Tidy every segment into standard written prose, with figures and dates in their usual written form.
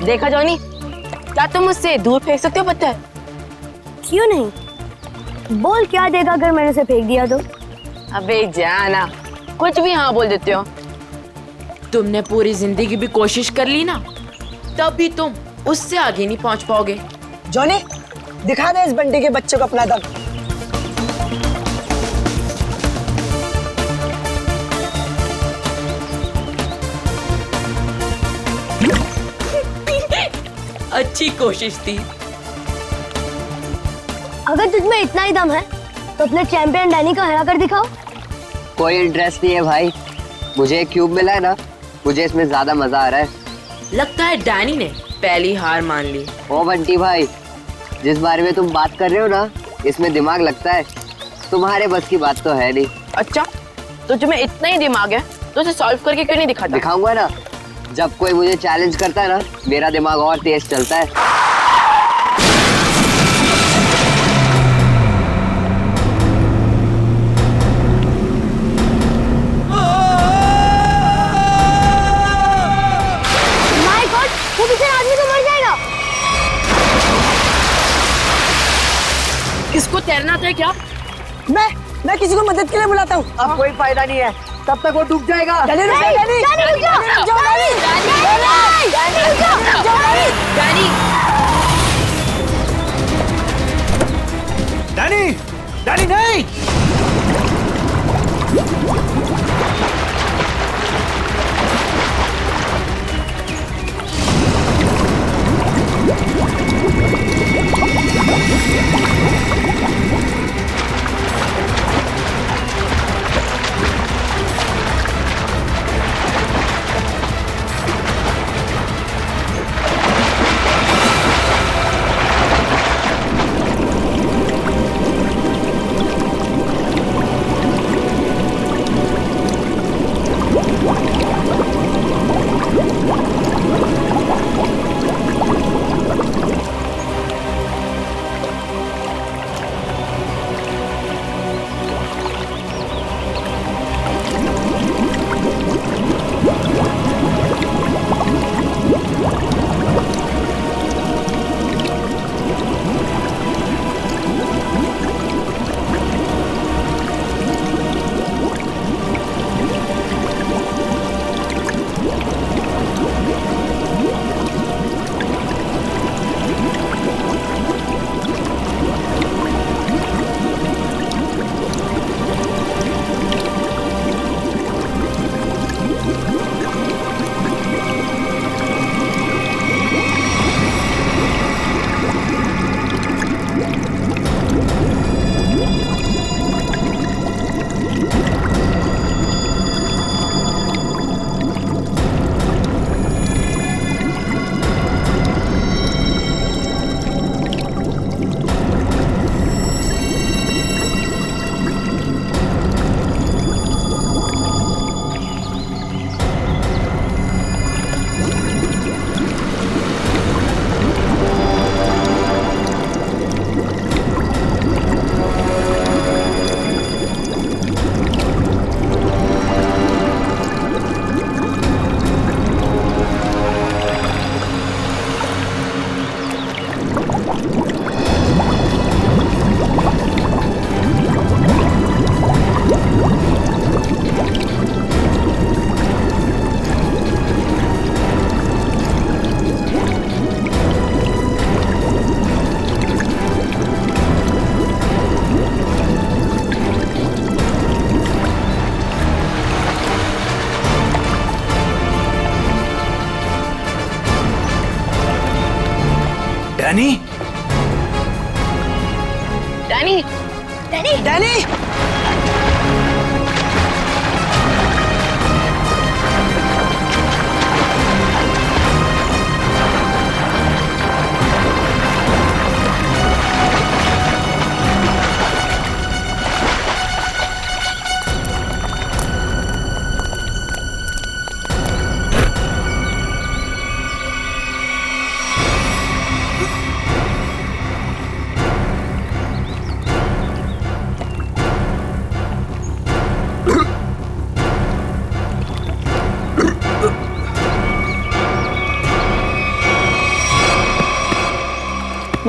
देखा जॉनी, क्या तुम मुझसे दूर फेंक सकते हो पत्थर? क्यों नहीं? बोल क्या देगा अगर मैंने उसे फेंक दिया तो? अबे जाना, कुछ भी हाँ बोल देते हो। तुमने पूरी जिंदगी भी कोशिश कर ली ना, तब भी तुम उससे आगे नहीं पहुंच पाओगे। जॉनी, दिखा दे इस बंटी के बच्चे को अपना दम। अच्छी कोशिश थी। अगर तुझमें इतना ही दम है तो अपने चैंपियन डैनी को हरा कर दिखाओ। कोई इंटरेस्ट नहीं है भाई, मुझे एक क्यूब मिला है ना, मुझे इसमें ज्यादा मजा आ रहा है। लगता है डैनी ने पहली हार मान ली। ओ बंटी भाई, जिस बारे में तुम बात कर रहे हो ना, इसमें दिमाग लगता है, तुम्हारे बस की बात तो है नहीं। अच्छा, तो तुम्हें इतना ही दिमाग है तो उसे सॉल्व करके क्यों नहीं दिखाता? दिखाऊंगा ना, जब कोई मुझे चैलेंज करता है ना, मेरा दिमाग और तेज चलता है। माय गॉड, वो बेचारा आदमी तो मर जाएगा। इसको तैरना आता है क्या? मैं किसी को मदद के लिए बुलाता हूँ। अब कोई फायदा नहीं है, तब तक वो डूब जाएगा। डैनी रुक जाओ, डैनी रुक जाओ, डैनी, डैनी नहीं। डैनी, डैनी, डैनी, डैनी,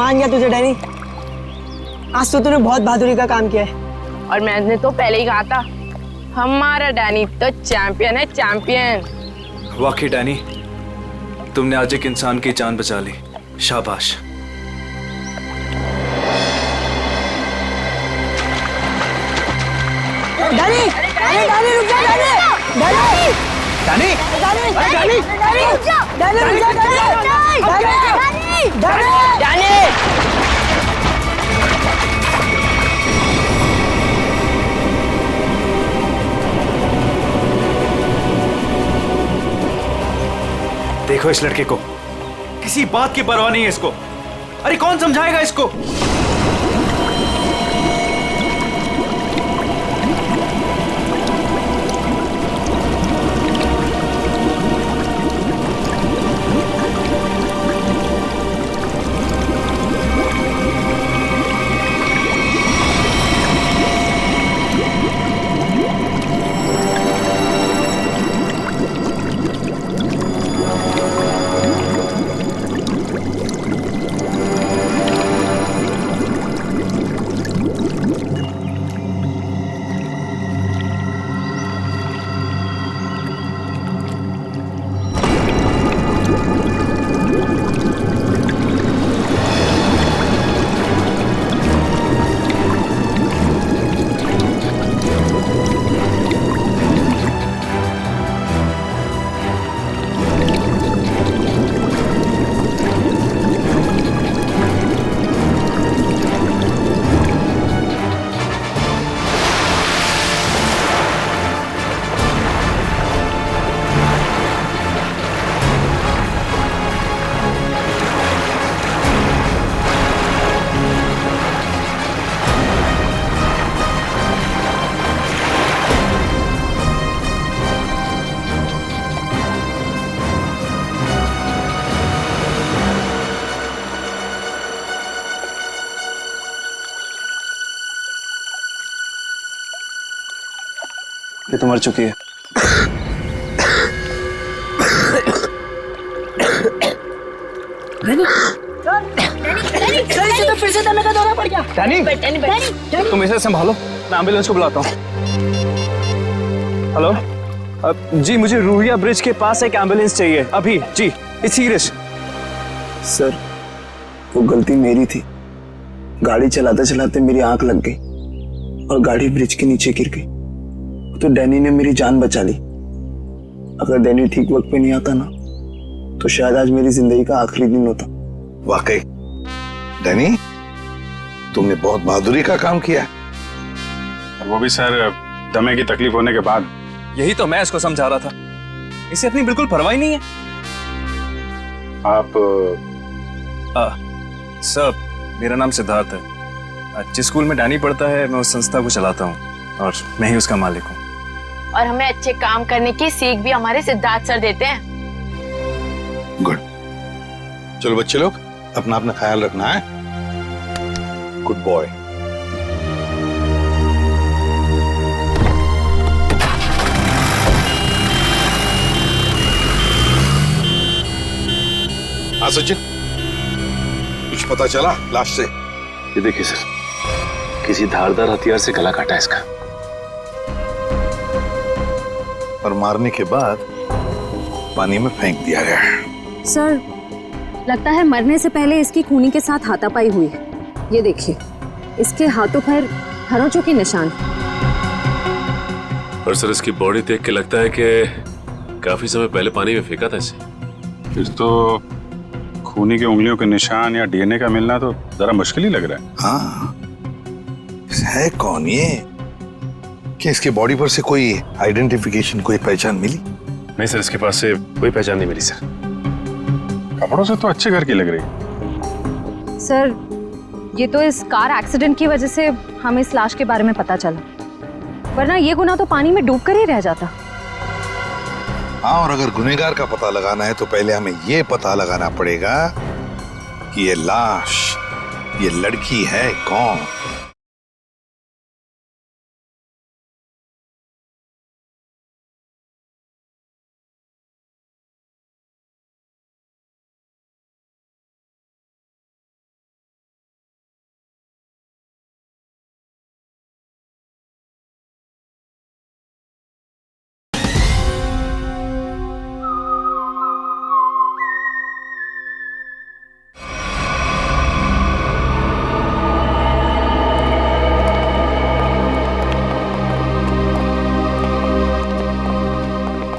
मान गया तुझे डैनी, आज तो तूने बहुत बहादुरी का काम किया है। और मैंने तो पहले ही कहा था, हमारा डैनी तो चैंपियन है, चैंपियन। वाकई डैनी, तुमने आज एक इंसान की जान बचा ली, शाबाश। डैनी, अरे डैनी रुक जा, Danny, Danny, Danny, Danny, Danny, Danny, रुक जा, डैनी, डैनी, डैनी, डैनी! देखो इस लड़के को, किसी बात की परवाह नहीं है इसको। अरे कौन समझाएगा इसको? ये तो मर चुकी है। फिर से दमे का दौरा पड़ गया। डैनी, तुम इसे संभालो, मैं एम्बुलेंस को बुलाता हूँ। हेलो, जी मुझे रूहिया ब्रिज के पास एक एम्बुलेंस चाहिए अभी। जी, इट्स सीरियस। सर, वो गलती मेरी थी। गाड़ी चलाते चलाते मेरी आंख लग गई और गाड़ी ब्रिज के नीचे गिर गई। तो डैनी ने मेरी जान बचा ली। अगर डैनी ठीक वक्त पे नहीं आता ना, तो शायद आज मेरी जिंदगी का आखिरी दिन होता। वाकई डैनी, तुमने बहुत बहादुरी का काम किया। वो भी सर दमे की तकलीफ होने के बाद। यही तो मैं इसको समझा रहा था, इसे अपनी बिल्कुल परवाह ही नहीं है। आप सर, मेरा नाम सिद्धार्थ है। जिस स्कूल में डैनी पढ़ता है, मैं उस संस्था को चलाता हूँ और मैं ही उसका मालिक हूँ। और हमें अच्छे काम करने की सीख भी हमारे सिद्धार्थ सर देते हैं। गुड। चलो बच्चे लोग, अपना अपना ख्याल रखना है। Good boy. हाँ सचिन, कुछ पता चला लाश से? ये देखिए सर, किसी धारदार हथियार से गला काटा है इसका। और मारने के बाद पानी में फेंक दिया गया है। सर, लगता है मरने से पहले इसकी खूनी के साथ हाथापाई हुई है। ये देखिए, इसके हाथों पर खरोंचों के निशान। और सर, इसकी बॉडी देख के लगता है कि काफी समय पहले पानी में फेंका था इसे। फिर तो खूनी की उंगलियों के निशान या डीएनए का मिलना तो जरा मुश्किल ही लग रहा है। हाँ, है कौन ये? क्या इसके बॉडी पर से कोई आइडेंटिफिकेशन, कोई पहचान मिली? नहीं सर, इसके पास से कोई पहचान नहीं मिली सर। कपड़ों से तो अच्छे घर की लग रही। सर, ये तो इस कार एक्सीडेंट की वजह से हमें इस लाश के बारे में पता चला, वरना ये गुनाह तो पानी में डूब कर ही रह जाता। हाँ, और अगर गुनहगार का पता लगाना है तो पहले हमें ये पता लगाना पड़ेगा कि ये लाश, ये लड़की है कौन।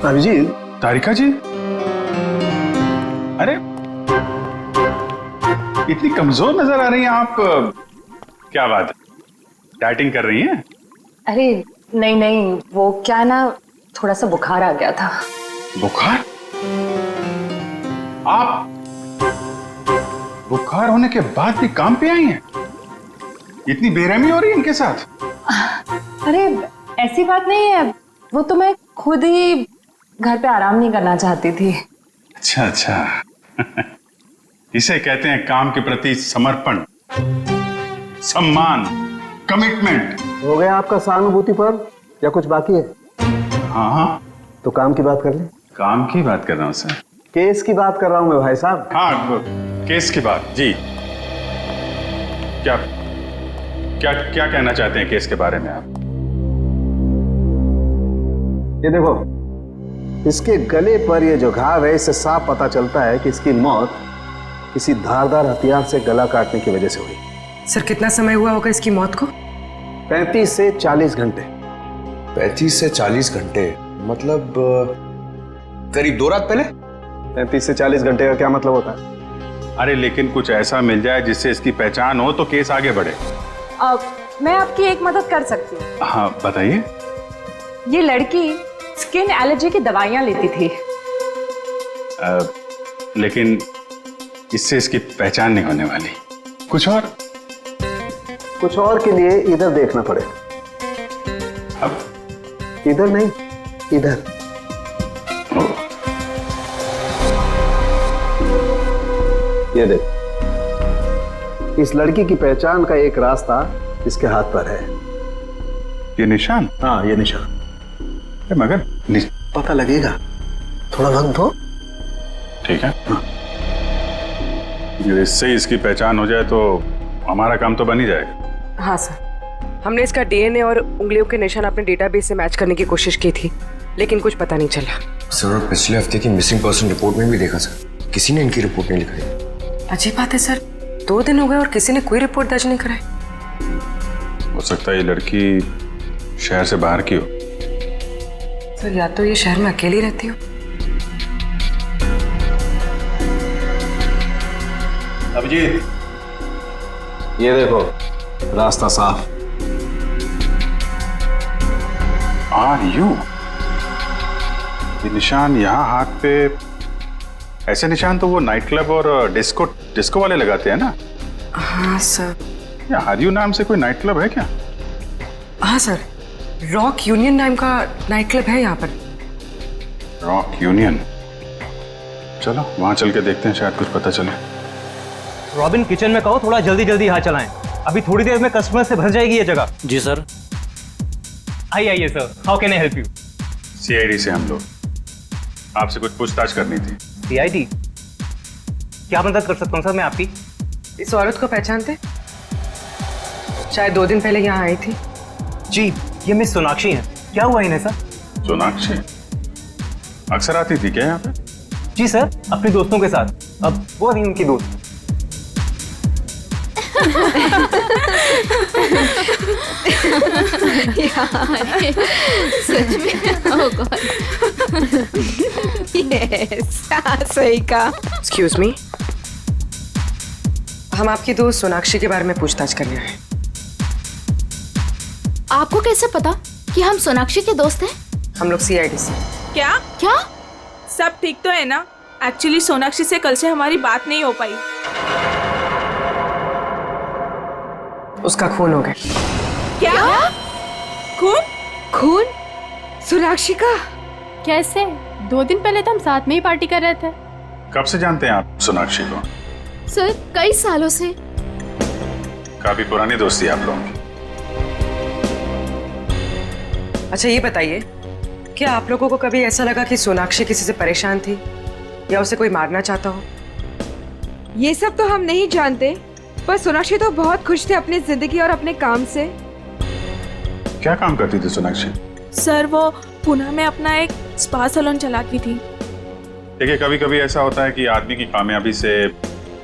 अभिजीत, तारिका जी, अरे इतनी कमजोर नजर आ रही हैं आप। क्या बात है, डाइटिंग कर रही हैं? अरे नहीं नहीं, वो क्या ना, थोड़ा सा बुखार आ गया था। बुखार? आप बुखार होने के बाद भी काम पे आई हैं? इतनी बेरहमी हो रही है इनके साथ? अरे ऐसी बात नहीं है, वो तो मैं खुद ही घर पे आराम नहीं करना चाहती थी। अच्छा अच्छा इसे कहते हैं काम के प्रति समर्पण, सम्मान, कमिटमेंट। हो गया आपका सहानुभूति पर या कुछ बाकी है? हाँ हाँ, तो काम की बात कर ले। काम की बात कर रहा हूँ सर। केस की बात कर रहा हूँ मैं भाई साहब। हाँ, वो केस की बात जी। क्या क्या क्या कहना चाहते हैं केस के बारे में आप? ये देखो, इसके गले पर ये जो घाव है, इससे साफ पता चलता है कि इसकी मौत किसी धारदार हथियार से गला काटने की वजह से हुई। सर कितना समय हुआ होगा इसकी मौत को? 35 से 40 घंटे। 35 से 40 घंटे मतलब करीब 2 रात पहले। 35 से 40 घंटे का क्या मतलब होता है? अरे लेकिन कुछ ऐसा मिल जाए जिससे इसकी पहचान हो तो केस आगे बढ़े। मैं आपकी एक मदद कर सकती हूँ। हाँ बताइए। ये लड़की स्किन एलर्जी की दवाइयाँ लेती थी। लेकिन इससे इसकी पहचान नहीं होने वाली। कुछ और के लिए इधर देखना पड़ेगा। अब इधर नहीं, इधर। ये देख, इस लड़की की पहचान का एक रास्ता इसके हाथ पर है। ये निशान? हाँ, ये निशान। मगर पता लगेगा, थोड़ा वक्त दो। ठीक है। हाँ। इससे इसकी पहचान हो जाए तो हमारा काम तो बन ही जाएगा। हाँ सर, हमने इसका डीएनए और उंगलियों के निशान अपने डेटाबेस से मैच करने की कोशिश की थी, लेकिन कुछ पता नहीं चला। सर, और पिछले हफ्ते की मिसिंग पर्सन रिपोर्ट में भी देखा सर, किसी ने इनकी रिपोर्ट नहीं लिखाई। अजीब बात है सर, 2 दिन हो गए और किसी ने कोई रिपोर्ट दर्ज नहीं कराई। हो सकता है ये लड़की शहर से बाहर की हो। सर या तो ये शहर में अकेली रहती हो। अभिजीत, ये देखो, रास्ता साफ। Are you? ये निशान यहाँ हाथ पे, ऐसे निशान तो वो नाइट क्लब और डिस्को वाले लगाते हैं ना? हाँ सर। क्या आर यू नाम से कोई नाइट क्लब है क्या? हाँ सर, रॉक यूनियन नाम का नाइट क्लब है यहाँ पर। Rock union? चलो वहां चल के देखते हैं, शायद कुछ पता चले। रॉबिन, किचन में कहो थोड़ा जल्दी जल्दी यहाँ चलाएं, अभी थोड़ी देर में कस्टमर से भर जाएगी ये जगह। जी सर। आइए sir, how can I help you? CID से हम लोग, आपसे कुछ पूछताछ करनी थी। सीआईडी? क्या मदद कर सकता हूँ सर मैं आपकी? इस औरत को पहचानते? शायद 2 दिन पहले यहाँ आई थी। जी, ये मिस सोनाक्षी हैं। क्या हुआ इन्हें सर? सोनाक्षी अक्सर आती थी क्या यहाँ पे? जी सर, अपने दोस्तों के साथ। अब वो नहीं उनकी दोस्त। सच में? ओह गॉड। यस, सही कहा। एक्सक्यूज मी, हम आपकी दोस्त सोनाक्षी के बारे में पूछताछ कर रहे हैं। आपको कैसे पता कि हम सोनाक्षी के दोस्त हैं? हम लोग सीआईडी से। क्या क्या? सब ठीक तो है ना? एक्चुअली सोनाक्षी से कल से हमारी बात नहीं हो पाई। उसका खून हो गया। क्या? खून? खून? सोनाक्षी का? कैसे? 2 दिन पहले तो हम साथ में ही पार्टी कर रहे थे। कब से जानते हैं आप सोनाक्षी को? सर, कई सालों से। काफी पुरानी दोस्ती है आप लोगों की। अच्छा ये बताइए, क्या आप लोगों को कभी ऐसा लगा कि सोनाक्षी किसी से परेशान थी या उसे कोई मारना चाहता हो? ये सब तो हम नहीं जानते, पर सोनाक्षी तो बहुत खुश थे अपनी जिंदगी और अपने काम से। क्या काम करती थी सोनाक्षी? सर वो पुणे में अपना एक स्पा सैलून चलाती थी। देखिए, कभी कभी ऐसा होता है कि आदमी की कामयाबी से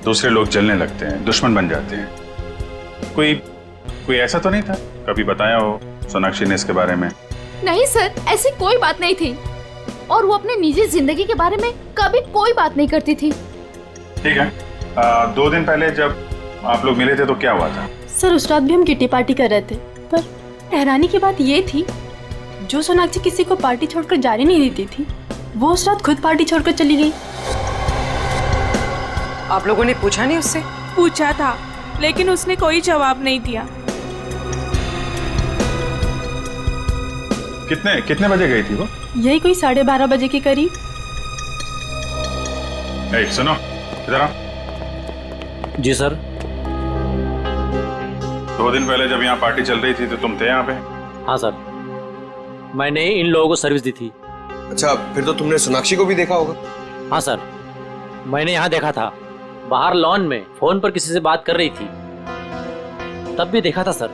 दूसरे लोग जलने लगते हैं, दुश्मन बन जाते हैं। कोई ऐसा तो नहीं था? कभी बताया हो सोनाक्षी ने इसके बारे में? नहीं सर, ऐसी कोई बात नहीं थी। और वो अपने निजी जिंदगी के बारे में कभी कोई बात नहीं करती थी। ठीक है, 2 दिन पहले जब आप लोग मिले थे तो क्या हुआ था? सर उस रात भी हम किटी पार्टी कर रहे थे, पर हैरानी की बात ये थी जो सोनाक्षी किसी को पार्टी छोड़कर जाने नहीं देती थी, वो उस रात खुद पार्टी छोड़कर चली गई। आप लोगों ने पूछा नहीं उससे? पूछा था लेकिन उसने कोई जवाब नहीं दिया। कितने बजे गई थी वो? यही कोई 12:30 बजे के करीब। सुनो, इधर आओ। जी सर। 2 दिन पहले जब यहाँ पार्टी चल रही थी तो तुम थे यहाँ पे? हाँ सर, मैंने इन लोगों को सर्विस दी थी। अच्छा, फिर तो तुमने सोनाक्षी को भी देखा होगा? हाँ सर, मैंने यहाँ देखा था, बाहर लॉन में फोन पर किसी से बात कर रही थी, तब भी देखा था सर।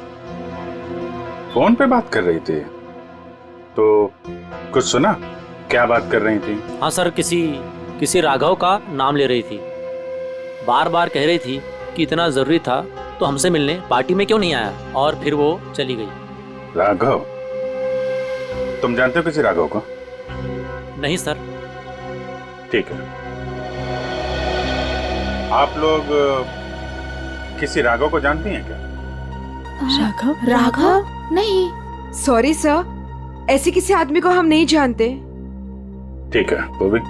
फोन पे बात कर रही थी तो कुछ सुना? क्या बात कर रही थी? हाँ सर, किसी राघव का नाम ले रही थी, बार बार कह रही थी कि इतना जरूरी था तो हमसे मिलने पार्टी में क्यों नहीं आया, और फिर वो चली गई। राघव? तुम जानते हो किसी राघव को? नहीं सर। ठीक है, आप लोग किसी राघव को जानती हैं क्या? राघव? राघव? नहीं। सॉरी सर, ऐसे किसी आदमी को हम नहीं जानते। ठीक है, वो भी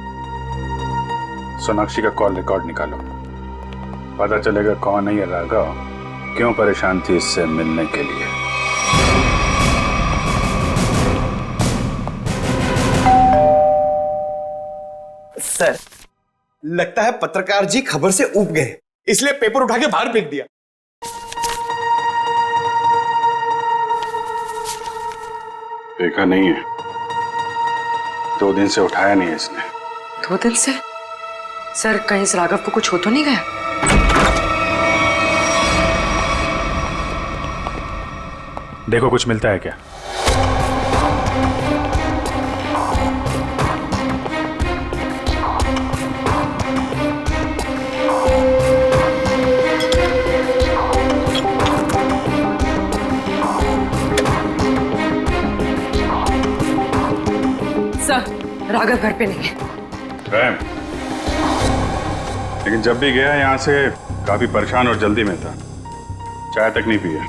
सोनाक्षी का कॉल रिकॉर्ड निकालो, पता चलेगा कौन है ये राघव, क्यों परेशान थी इससे मिलने के लिए। सर, लगता है पत्रकार जी खबर से ऊब गए, इसलिए पेपर उठा के बाहर फेंक दिया। देखा नहीं है, 2 दिन से उठाया नहीं है इसने। 2 दिन से? सर कहीं इस राघव को कुछ हो तो नहीं गया? देखो कुछ मिलता है क्या? सर राघव घर पे नहीं है। लेकिन जब भी गया यहाँ से काफी परेशान और जल्दी में था, चाय तक नहीं पिया।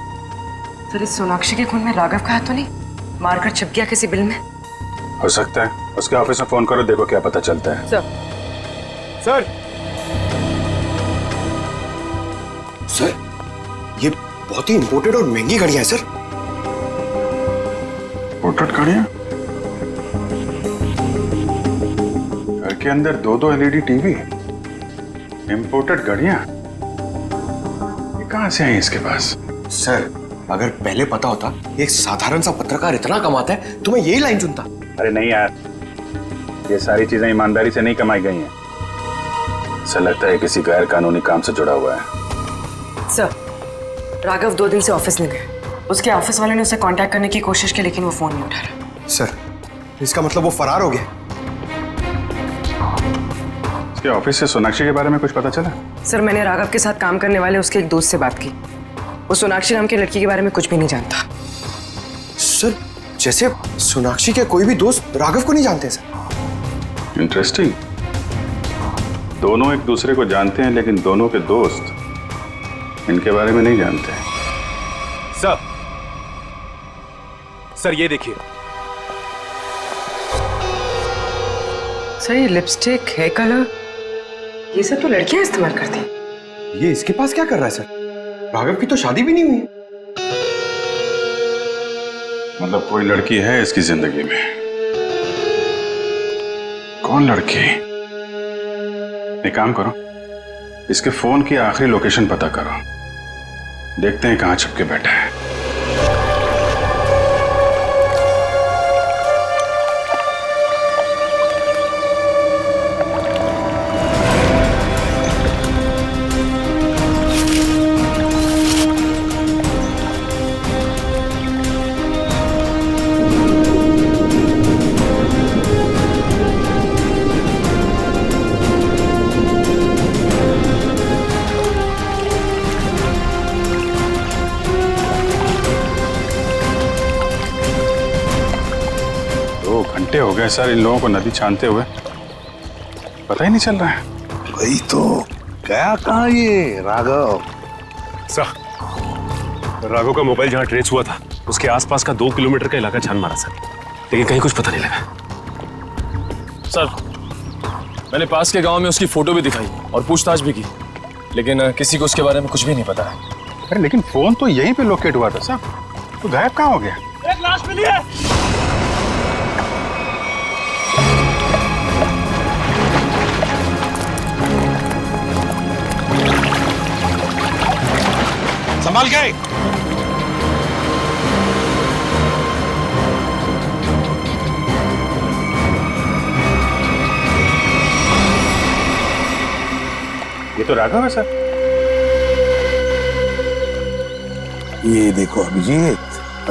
सर इस सोनाक्षी के खून में राघव का हाथ तो नहीं? मारकर छिप गया किसी बिल में? हो सकता है, उसके ऑफिस में फोन करो, देखो क्या पता चलता है। सर सर, ये बहुत ही इंपोर्टेड और महंगी घड़ियां हैं सर। इंपोर्टेड घड़ियां? घर के अंदर 2-2 LED टीवी, इंपोर्टेड घड़ियां, ये कहां से आई इसके पास? सर अगर पहले पता होता एक साधारण सा पत्रकार इतना कमाता है तो मैं यही लाइन चुनता। अरे नहीं यार, ये सारी चीजें ईमानदारी से नहीं कमाई गई हैं। ऐसा लगता है किसी गैर कानूनी काम से जुड़ा हुआ है। सर राघव 2 दिन से ऑफिस नहीं गए, उसके ऑफिस वाले ने उसे कांटेक्ट करने की कोशिश की लेकिन वो फोन नहीं उठा रहा। सर इसका मतलब वो फरार हो गया? उसके ऑफिस से सोनाक्षी के बारे में कुछ पता चला? सर मैंने राघव के साथ काम करने वाले उसके एक दोस्त से बात की, वो सोनाक्षी नाम की लड़की के बारे में कुछ भी नहीं जानता। सर जैसे सोनाक्षी के कोई भी दोस्त राघव को नहीं जानते सर। इंटरेस्टिंग, दोनों एक दूसरे को जानते हैं लेकिन दोनों के दोस्त इनके बारे में नहीं जानते। सर ये देखिए। सर ये लिपस्टिक, हेयर कलर, ये सब तो लड़कियां इस्तेमाल करती हैं। ये इसके पास क्या कर रहा है सर? राघव की तो शादी भी नहीं हुई है। मतलब कोई लड़की है इसकी जिंदगी में? कौन लड़की? एक काम करो, इसके फोन की आखिरी लोकेशन पता करो, देखते हैं कहां छुप के बैठा है। गए सर, इन लोगों को नदी छानते हुए पता ही नहीं चल रहा है। वही तो, गया कहाँ ये राघव? सर, राघव का मोबाइल जहाँ ट्रेस हुआ था उसके आसपास का 2 किलोमीटर का इलाका छान मारा सर, लेकिन कहीं कुछ पता नहीं लगा। सर, मैंने पास के गांव में उसकी फोटो भी दिखाई और पूछताछ भी की, लेकिन किसी को उसके बारे में कुछ भी नहीं पता है। अरे लेकिन फोन तो यहीं पे लोकेट हुआ था सर, तो गायब कहाँ हो गया? एक लाश मिली है। संभाल के। ये तो राघव है सर। ये देखो अभिजीत,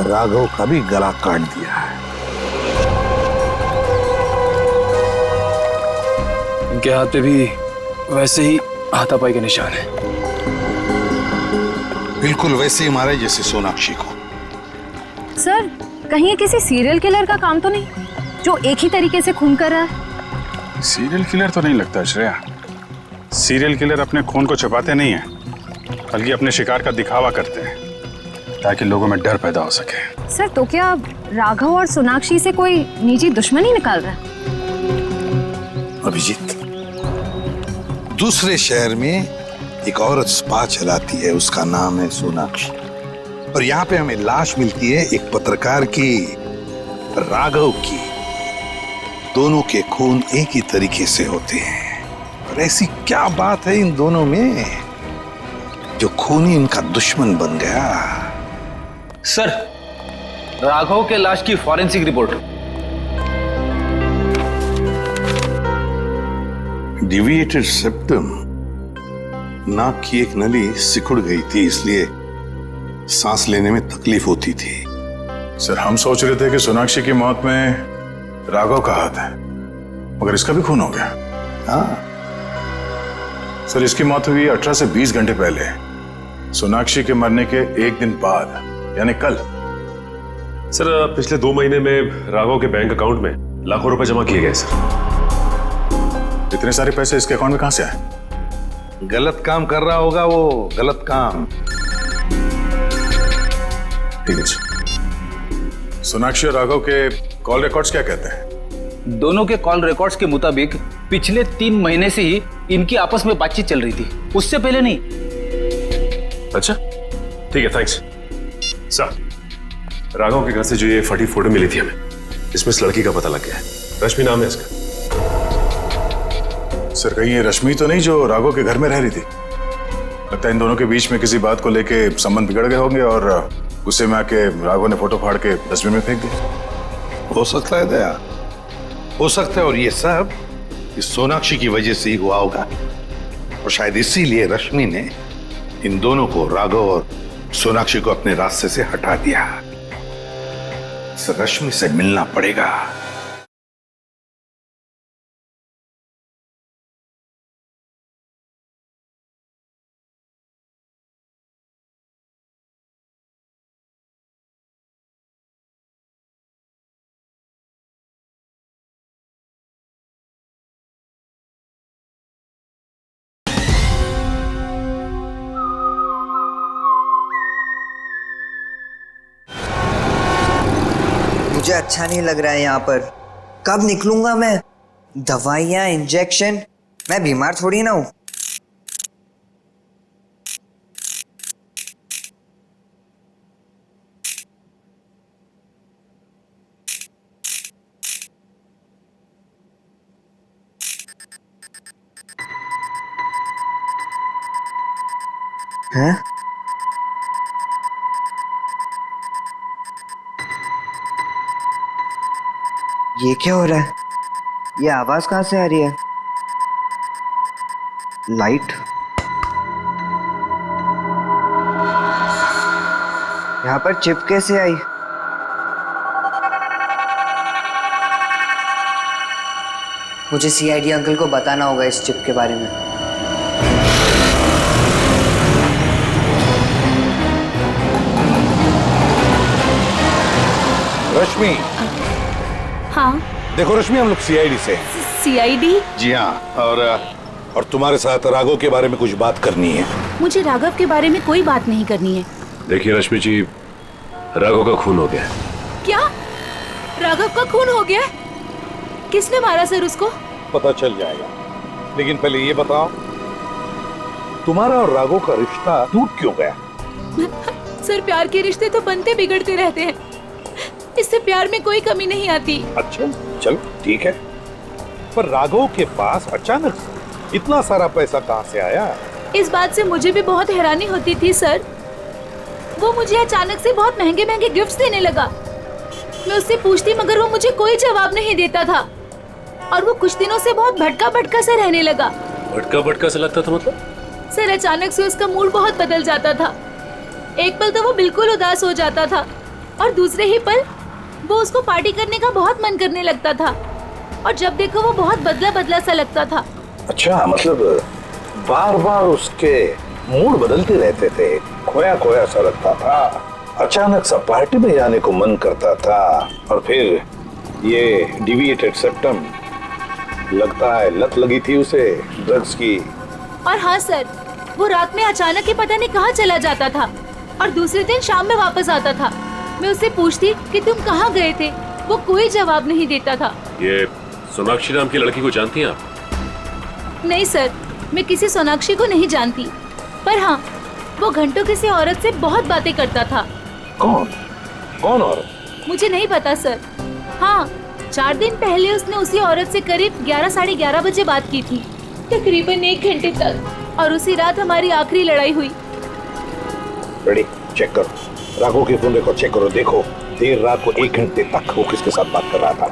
राघव का भी गला काट दिया है। इनके हाथ पे भी वैसे ही हाथापाई के निशान है। बिल्कुल वैसे ही मारे जैसे सोनाक्षी को। सर, कहीं ये किसी सीरियल किलर का काम तो नहीं, जो एक ही तरीके से खून कर रहा है? सीरियल किलर तो नहीं लगता श्रेया। सीरियल किलर अपने खून को छुपाते नहीं हैं, बल्कि अपने शिकार का दिखावा करते हैं ताकि लोगों में डर पैदा हो सके। सर, तो क्या राघव और सोनाक्षी से कोई निजी दुश्मनी निकाल रहा है? अभिजीत, दूसरे शहर में एक औरत स्पा चलाती है, उसका नाम है सोनाक्षी, और यहाँ पे हमें लाश मिलती है एक पत्रकार की, राघव की। दोनों के खून एक ही तरीके से होते हैं, और ऐसी क्या बात है इन दोनों में जो खूनी इनका दुश्मन बन गया? सर, राघव के लाश की फॉरेंसिक रिपोर्ट। डिविएटेड सेप्टम, नाक की एक नली सिकुड़ गई थी, इसलिए सांस लेने में तकलीफ होती थी। सर, हम सोच रहे थे कि सोनाक्षी की मौत में राघव का हाथ है, मगर इसका भी खून हो गया। हाँ सर, इसकी मौत हुई 18 से 20 घंटे पहले, सोनाक्षी के मरने के एक दिन बाद, यानी कल। सर, पिछले 2 महीने में राघव के बैंक अकाउंट में लाखों रुपए जमा किए गए सर। इतने सारे पैसे इसके अकाउंट में कहां से आए? गलत काम कर रहा होगा वो, गलत काम। ठीक है सर। सोनाक्षी और राघव के कॉल रिकॉर्ड्स क्या कहते हैं? दोनों के कॉल रिकॉर्ड्स के मुताबिक पिछले 3 महीने से ही इनकी आपस में बातचीत चल रही थी, उससे पहले नहीं। अच्छा, ठीक है, थैंक्स। सर, राघव के घर से जो ये फटी फोटो मिली थी हमें, इसमें इस लड़की का पता लग गया है। रश्मि नाम है इसका। सर, कहीं ये रश्मि तो नहीं जो राघव के घर में रह रही थी? लगता है इन दोनों के बीच में किसी बात को लेके संबंध बिगड़ गए होंगे और गुस्से में आके राघव ने फोटो फाड़ के डस्टबिन में फेंक दिया। हो सकता है दया, हो सकता है, और ये सब इस सोनाक्षी की वजह से ही हुआ होगा, और शायद इसीलिए रश्मि ने इन दोनों को, राघव और सोनाक्षी को, अपने रास्ते से हटा दिया। रश्मि से मिलना पड़ेगा। मुझे अच्छा नहीं लग रहा है यहाँ पर। कब निकलूंगा मैं? दवाइयाँ, इंजेक्शन, मैं बीमार थोड़ी ना हूँ। हैं? ये क्या हो रहा है? ये आवाज कहाँ से आ रही है? लाइट? यहाँ पर चिप कैसे आई? मुझे सीआईडी अंकल को बताना होगा इस चिप के बारे में। रश्मि, हाँ, देखो रश्मि, हम लोग सीआईडी से हैं। सीआईडी? जी हाँ, और तुम्हारे साथ राघव के बारे में कुछ बात करनी है। मुझे राघव के बारे में कोई बात नहीं करनी है। देखिए रश्मि जी, राघव का खून हो गया है। क्या? राघव का खून हो गया? किसने मारा सर उसको? पता चल जाएगा, लेकिन पहले ये बताओ, तुम्हारा और राघव का रिश्ता टूट क्यों गया? सर, प्यार के रिश्ते तो बनते बिगड़ते रहते हैं, इससे प्यार में कोई कमी नहीं आती। अच्छा, चलो ठीक है, पर राघव के पास अचानक से इतना सारा पैसा कहाँ से आया? इस बात से मुझे भी बहुत हैरानी होती थी सर। वो मुझे अचानक से बहुत महंगे महंगे गिफ्ट्स देने लगा। मैं उससे पूछती मगर वो मुझे कोई जवाब नहीं देता था, और वो कुछ दिनों से बहुत भटका भटका सा रहने लगा। भटका भटका सा लगता था मतलब? सर, अचानक से उसका मूड बहुत बदल जाता था। एक पल तो वो बिल्कुल उदास हो जाता था, और दूसरे ही पल वो उसको पार्टी करने का बहुत मन करने लगता था, और जब देखो वो बहुत बदला बदला सा लगता था। अच्छा, मतलब बार बार उसके मूड बदलते रहते थे, खोया खोया सा लगता था, अचानक सा पार्टी में जाने को मन करता था, और फिर ये डिविएटेड सेप्टम, लगता है लत लगी थी उसे ड्रग्स की। और हाँ सर, वो रात में अचानक ही पता नहीं कहाँ चला जाता था, और दूसरे दिन शाम में वापस आता था। मैं उससे पूछती कि तुम कहाँ गए थे, वो कोई जवाब नहीं देता था। ये सोनाक्षी नाम की लड़की को जानती हैं आप? नहीं सर, मैं किसी सोनाक्षी को नहीं जानती, पर हाँ, वो घंटों किसी औरत से बहुत बातें करता था। कौन? कौन औरत? मुझे नहीं पता सर। हाँ, 4 दिन पहले उसने उसी औरत से करीब 11 साढ़े 11 बजे बात की थी, तकरीबन 1 घंटे तक, और उसी रात हमारी आखिरी लड़ाई हुई। रेडी, चेक करो, राघव के फोन रिकॉर्ड चेक करो, देखो देर रात को 1 घंटे तक वो किसके साथ बात कर रहा था।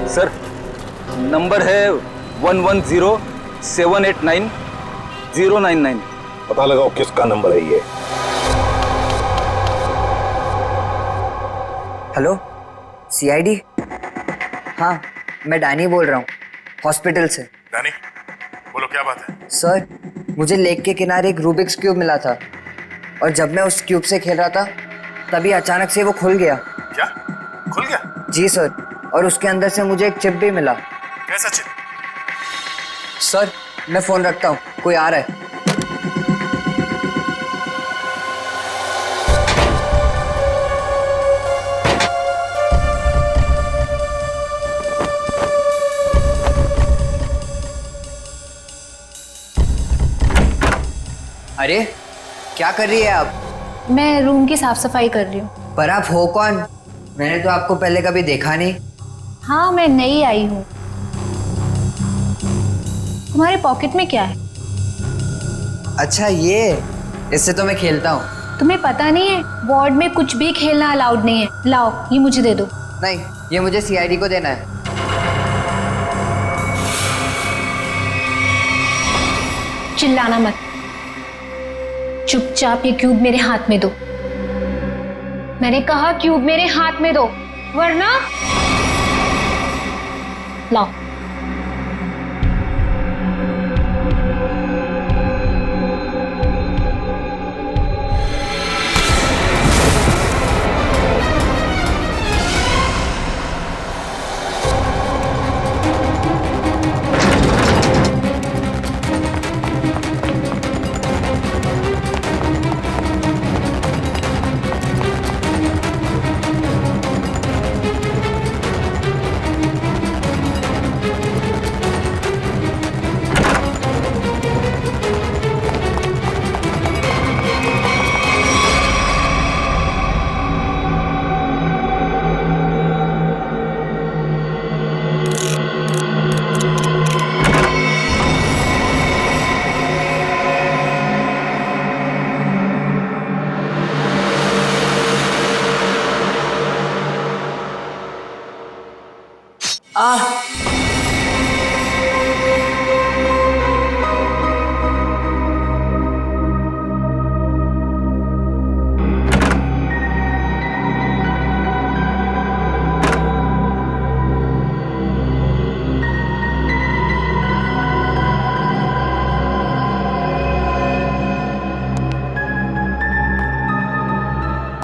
सर, नंबर है 110789 पता लगाओ किसका नंबर है ये। Hello, CID? हाँ, मैं डैनी बोल रहा हूँ, हॉस्पिटल से। डैनी, बोलो क्या बात है? सर, मुझे लेक के किनारे एक रूबिक्स क्यूब मिला था, और जब मैं उस क्यूब से खेल रहा था तभी अचानक से वो खुल गया। क्या? खुल गया? जी सर, और उसके अंदर से मुझे एक चिप भी मिला। कैसा चिप? सर, मैं फोन रखता हूँ, कोई आ रहा है। अरे, क्या कर रही है आप? मैं रूम की साफ सफाई कर रही हूँ। पर आप हो कौन? मैंने तो आपको पहले कभी देखा नहीं। हाँ, मैं नई आई हूँ। तुम्हारे पॉकेट में क्या है? अच्छा, ये, इससे तो मैं खेलता हूँ। तुम्हें पता नहीं है, वार्ड में कुछ भी खेलना अलाउड नहीं है। लाओ, ये मुझे दे दो। नहीं, ये मुझे सीआईडी को देना है। चिल्लाना मत, चुपचाप ये क्यूब मेरे हाथ में दो। मैंने कहा क्यूब मेरे हाथ में दो, वरना लाओ।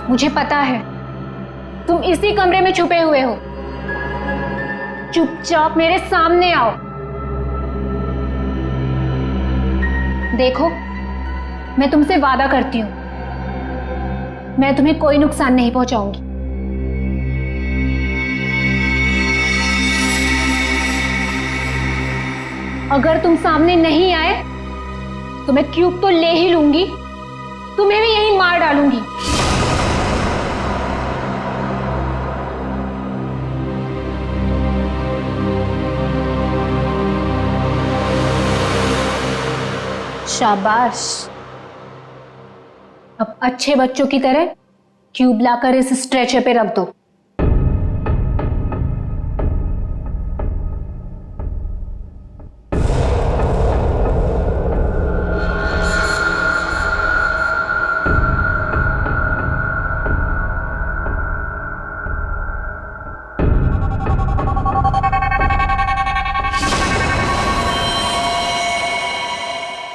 मुझे पता है तुम इसी कमरे में छुपे हुए हो। चुपचाप मेरे सामने आओ। देखो, मैं तुमसे वादा करती हूं, मैं तुम्हें कोई नुकसान नहीं पहुंचाऊंगी। अगर तुम सामने नहीं आए तो मैं क्यूब तो ले ही लूंगी, तुम्हें भी यहीं मार डालूंगी। शाबाश। अब अच्छे बच्चों की तरह क्यूब लाकर इस स्ट्रेचर पे रख दो।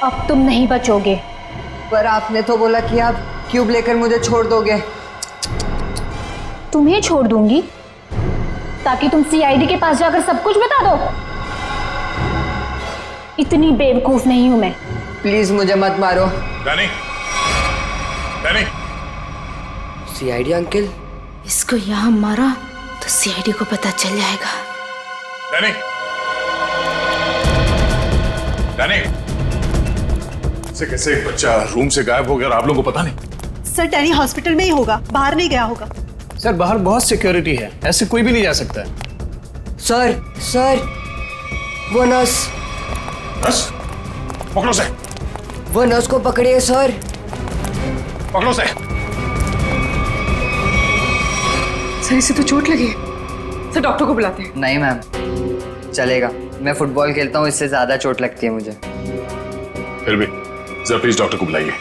अब तुम नहीं बचोगे। पर आपने तो बोला कि आप क्यूब लेकर मुझे छोड़ दोगे। तुम्हें छोड़ दूंगी ताकि तुम सीआईडी के पास जाकर सब कुछ बता दो। इतनी बेवकूफ नहीं हूं मैं। प्लीज मुझे मत मारो। Danny, Danny. CID uncle? इसको यहाँ मारा तो सीआईडी को पता चल जाएगा। Danny, Danny. से कैसे एक बच्चा रूम से गायब हो गया और आप लोगों को पता नहीं? सर डैनी हॉस्पिटल में ही होगा, बाहर नहीं गया होगा। सर बाहर बहुत सिक्योरिटी है, ऐसे कोई भी नहीं जा सकता है। सर वो नर्स। नर्स? पकड़ो से। वो नर्स को पकड़िए सर। पकड़ो से। सर इसे तो चोट लगी है। सर डॉक्टर को बुलाते हैं। नहीं मैम, चलेगा। मैं फुटबॉल खेलता हूँ, इससे ज्यादा चोट लगती है मुझे। फिर भी जरा प्लीज डॉक्टर को बुलाइए।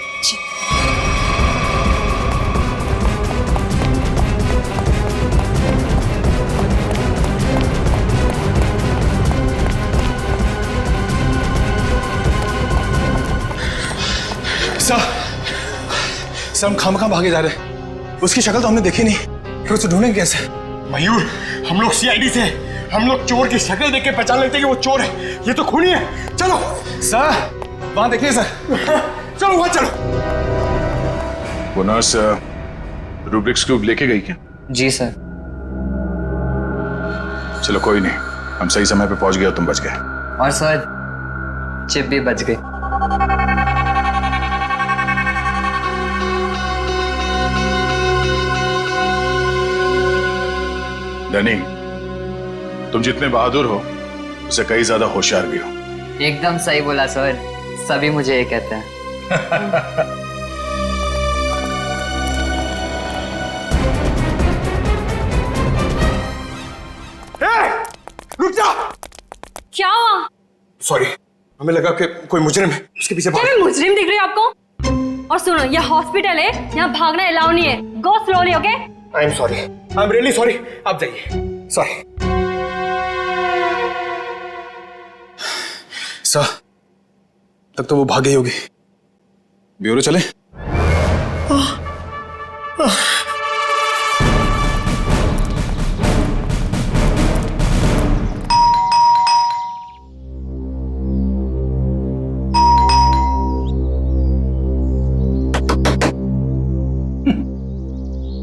सर हम खामखा भागे जा रहे हैं। उसकी शक्ल तो हमने देखी नहीं, फिर उसे ढूंढेंगे कैसे? मयूर, हम लोग सीआईडी से, हम लोग चोर की शक्ल देख के पहचान लेते हैं कि वो चोर है। ये तो खूनी है। चलो सर, वहां देखिए सर। चलो वहां चलो। वो नर्स रूब्रिक्स क्यूब लेके गई क्या? जी सर। चलो कोई नहीं, हम सही समय पे पहुंच गए और तुम बच गए। और सर चिप भी बच गई। डैनी, तुम जितने बहादुर हो उससे कई ज्यादा होशियार भी हो। एकदम सही बोला सर, सभी मुझे ये कहते हैं। रुक जा। क्या हुआ? सॉरी, हमें लगा कि कोई मुजरिम है, उसके पीछे भाग। क्या मैं मुजरिम दिख रही हूँ आपको? और सुनो, ये हॉस्पिटल है, यहाँ भागना अलाउ नहीं है। गो slowly, okay? I am sorry, I am really sorry. आप जाइए। सॉरी सर, तब तो वो भाग गई होगी। ब्यूरो चले?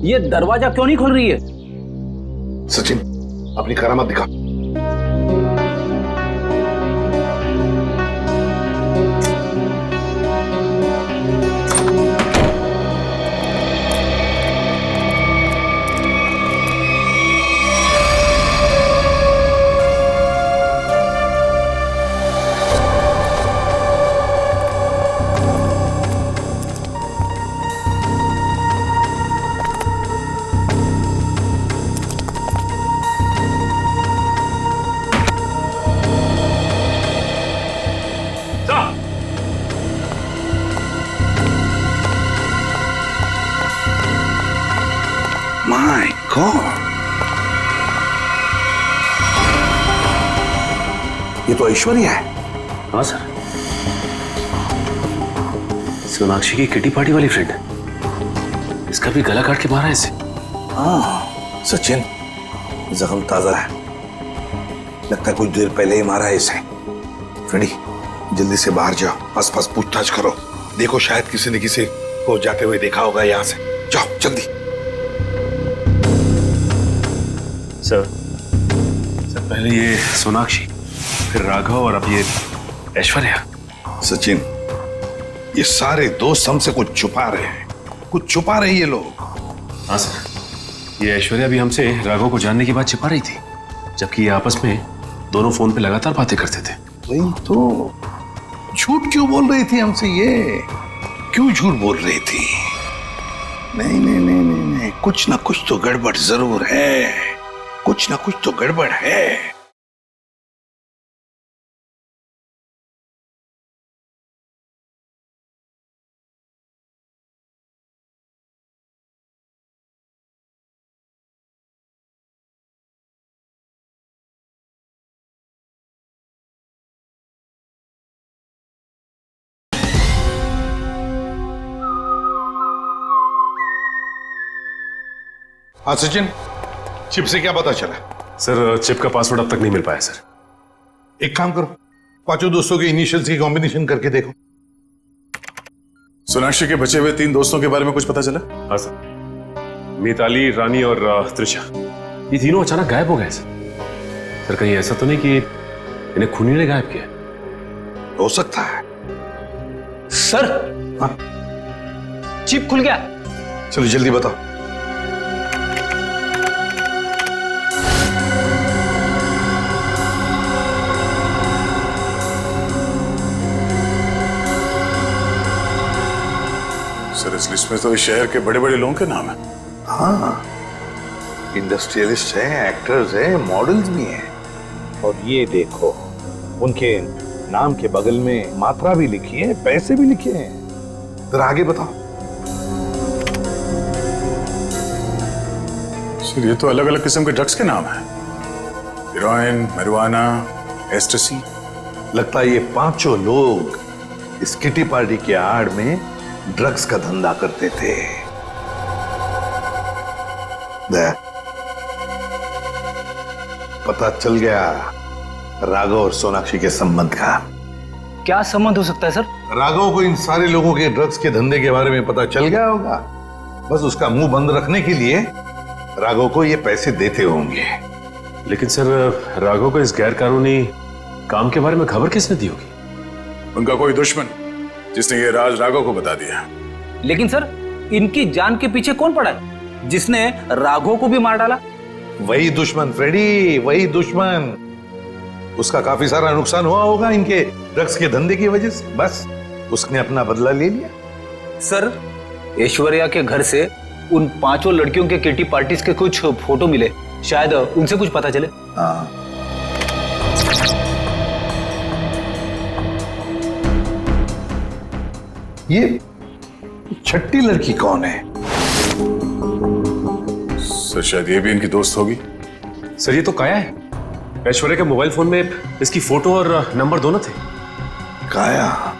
ये दरवाजा क्यों नहीं खुल रही है? सचिन, अपनी करामत दिखा। माय गॉड, ये तो ऐश्वर्या है। हाँ सर, सोनाक्षी की किटी पार्टी वाली फ्रेंड है। इसका भी गला काट के मारा है इसे। हाँ सचिन, जख्म ताजा है, लगता है कुछ देर पहले ही मारा है इसे। फ्रेडी जल्दी से बाहर जाओ, आसपास पूछताछ करो, देखो शायद किसी ने किसी को जाते हुए देखा होगा यहाँ से। जाओ जल्दी। सर पहले ये सोनाक्षी, फिर राघव और अब ये ऐश्वर्या। सचिन, ये सारे दोस्त हमसे कुछ छुपा रहे हैं, कुछ छुपा रहे ये लोग। हाँ सर, ये ऐश्वर्या भी हमसे राघव को जानने की बात छिपा रही थी, जबकि ये आपस में दोनों फोन पे लगातार बातें करते थे। वही तो, झूठ क्यों बोल रही थी हमसे ये? क्यों झूठ बोल रही थी? नहीं नहीं नहीं नहीं नहीं, कुछ ना कुछ तो गड़बड़ जरूर है, कुछ ना कुछ तो गड़बड़ है। हाँ सचिन, चिप से क्या पता चला? सर चिप का पासवर्ड अब तक नहीं मिल पाया सर। एक काम करो, पांचों दोस्तों के इनिशियल्स की कॉम्बिनेशन करके देखो। सोनाक्षी के बचे हुए 3 दोस्तों के बारे में कुछ पता चला? हाँ सर, मिताली, रानी और त्रिशा, ये तीनों अचानक गायब हो गए सर। कहीं ऐसा तो नहीं कि इन्हें खूनी ने गायब किया? हो सकता है सर। हाँ? चिप खुल गया। चलो जल्दी बताओ। सर इस लिस्ट में तो इस शहर के बड़े बड़े लोगों के नाम है। हाँ, इंडस्ट्रियलिस्ट हैं, एक्टर्स हैं, मॉडल्स भी हैं। और ये देखो, उनके नाम के बगल में मात्रा भी लिखी है, पैसे भी लिखे हैं। जरा आगे बताओ। सर ये तो अलग अलग किस्म के ड्रग्स के नाम हैं। Heroin, marijuana, एस्टेसी। लगता है ये पांचों लोग इस किटी पार्टी के आड़ में ड्रग्स का धंधा करते थे। पता चल गया राघव और सोनाक्षी के संबंध का। क्या संबंध हो सकता है सर? राघव को इन सारे लोगों के ड्रग्स के धंधे के बारे में पता चल गया होगा, बस उसका मुंह बंद रखने के लिए राघव को ये पैसे देते होंगे। लेकिन सर राघव को इस गैर कानूनी काम के बारे में खबर किसने दी होगी? उनका कोई दुश्मन जिसने ये राज राघव को बता दिया। लेकिन सर इनकी जान के पीछे कौन पड़ा है जिसने राघव को भी मार डाला? वही दुश्मन फ्रेडी, वही दुश्मन। उसका काफी सारा नुकसान हुआ होगा इनके ड्रग्स के धंधे की वजह से, बस उसने अपना बदला ले लिया। सर ऐश्वर्या के घर से उन 5 लड़कियों के किटी पार्टीज के कुछ फोटो मिले, शायद उनसे कुछ पता चले। हाँ। ये छठी लड़की कौन है? सर शायद ये भी इनकी दोस्त होगी। सर ये तो काया है। ऐश्वर्या के मोबाइल फोन में इसकी फोटो और नंबर दोनों थे। काया?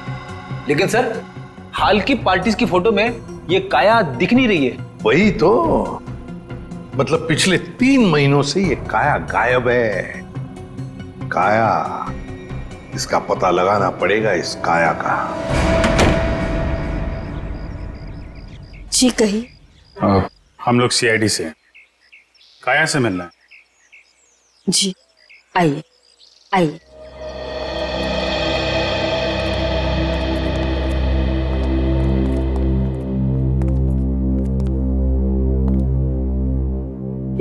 लेकिन सर हाल की पार्टीज की फोटो में ये काया दिख नहीं रही है। वही तो, मतलब पिछले 3 महीनों से ये काया गायब है। काया, इसका पता लगाना पड़ेगा, इस काया का। जी कही। हम लोग सीआईडी से हैं, काया से मिलना है। जी आइए आइए।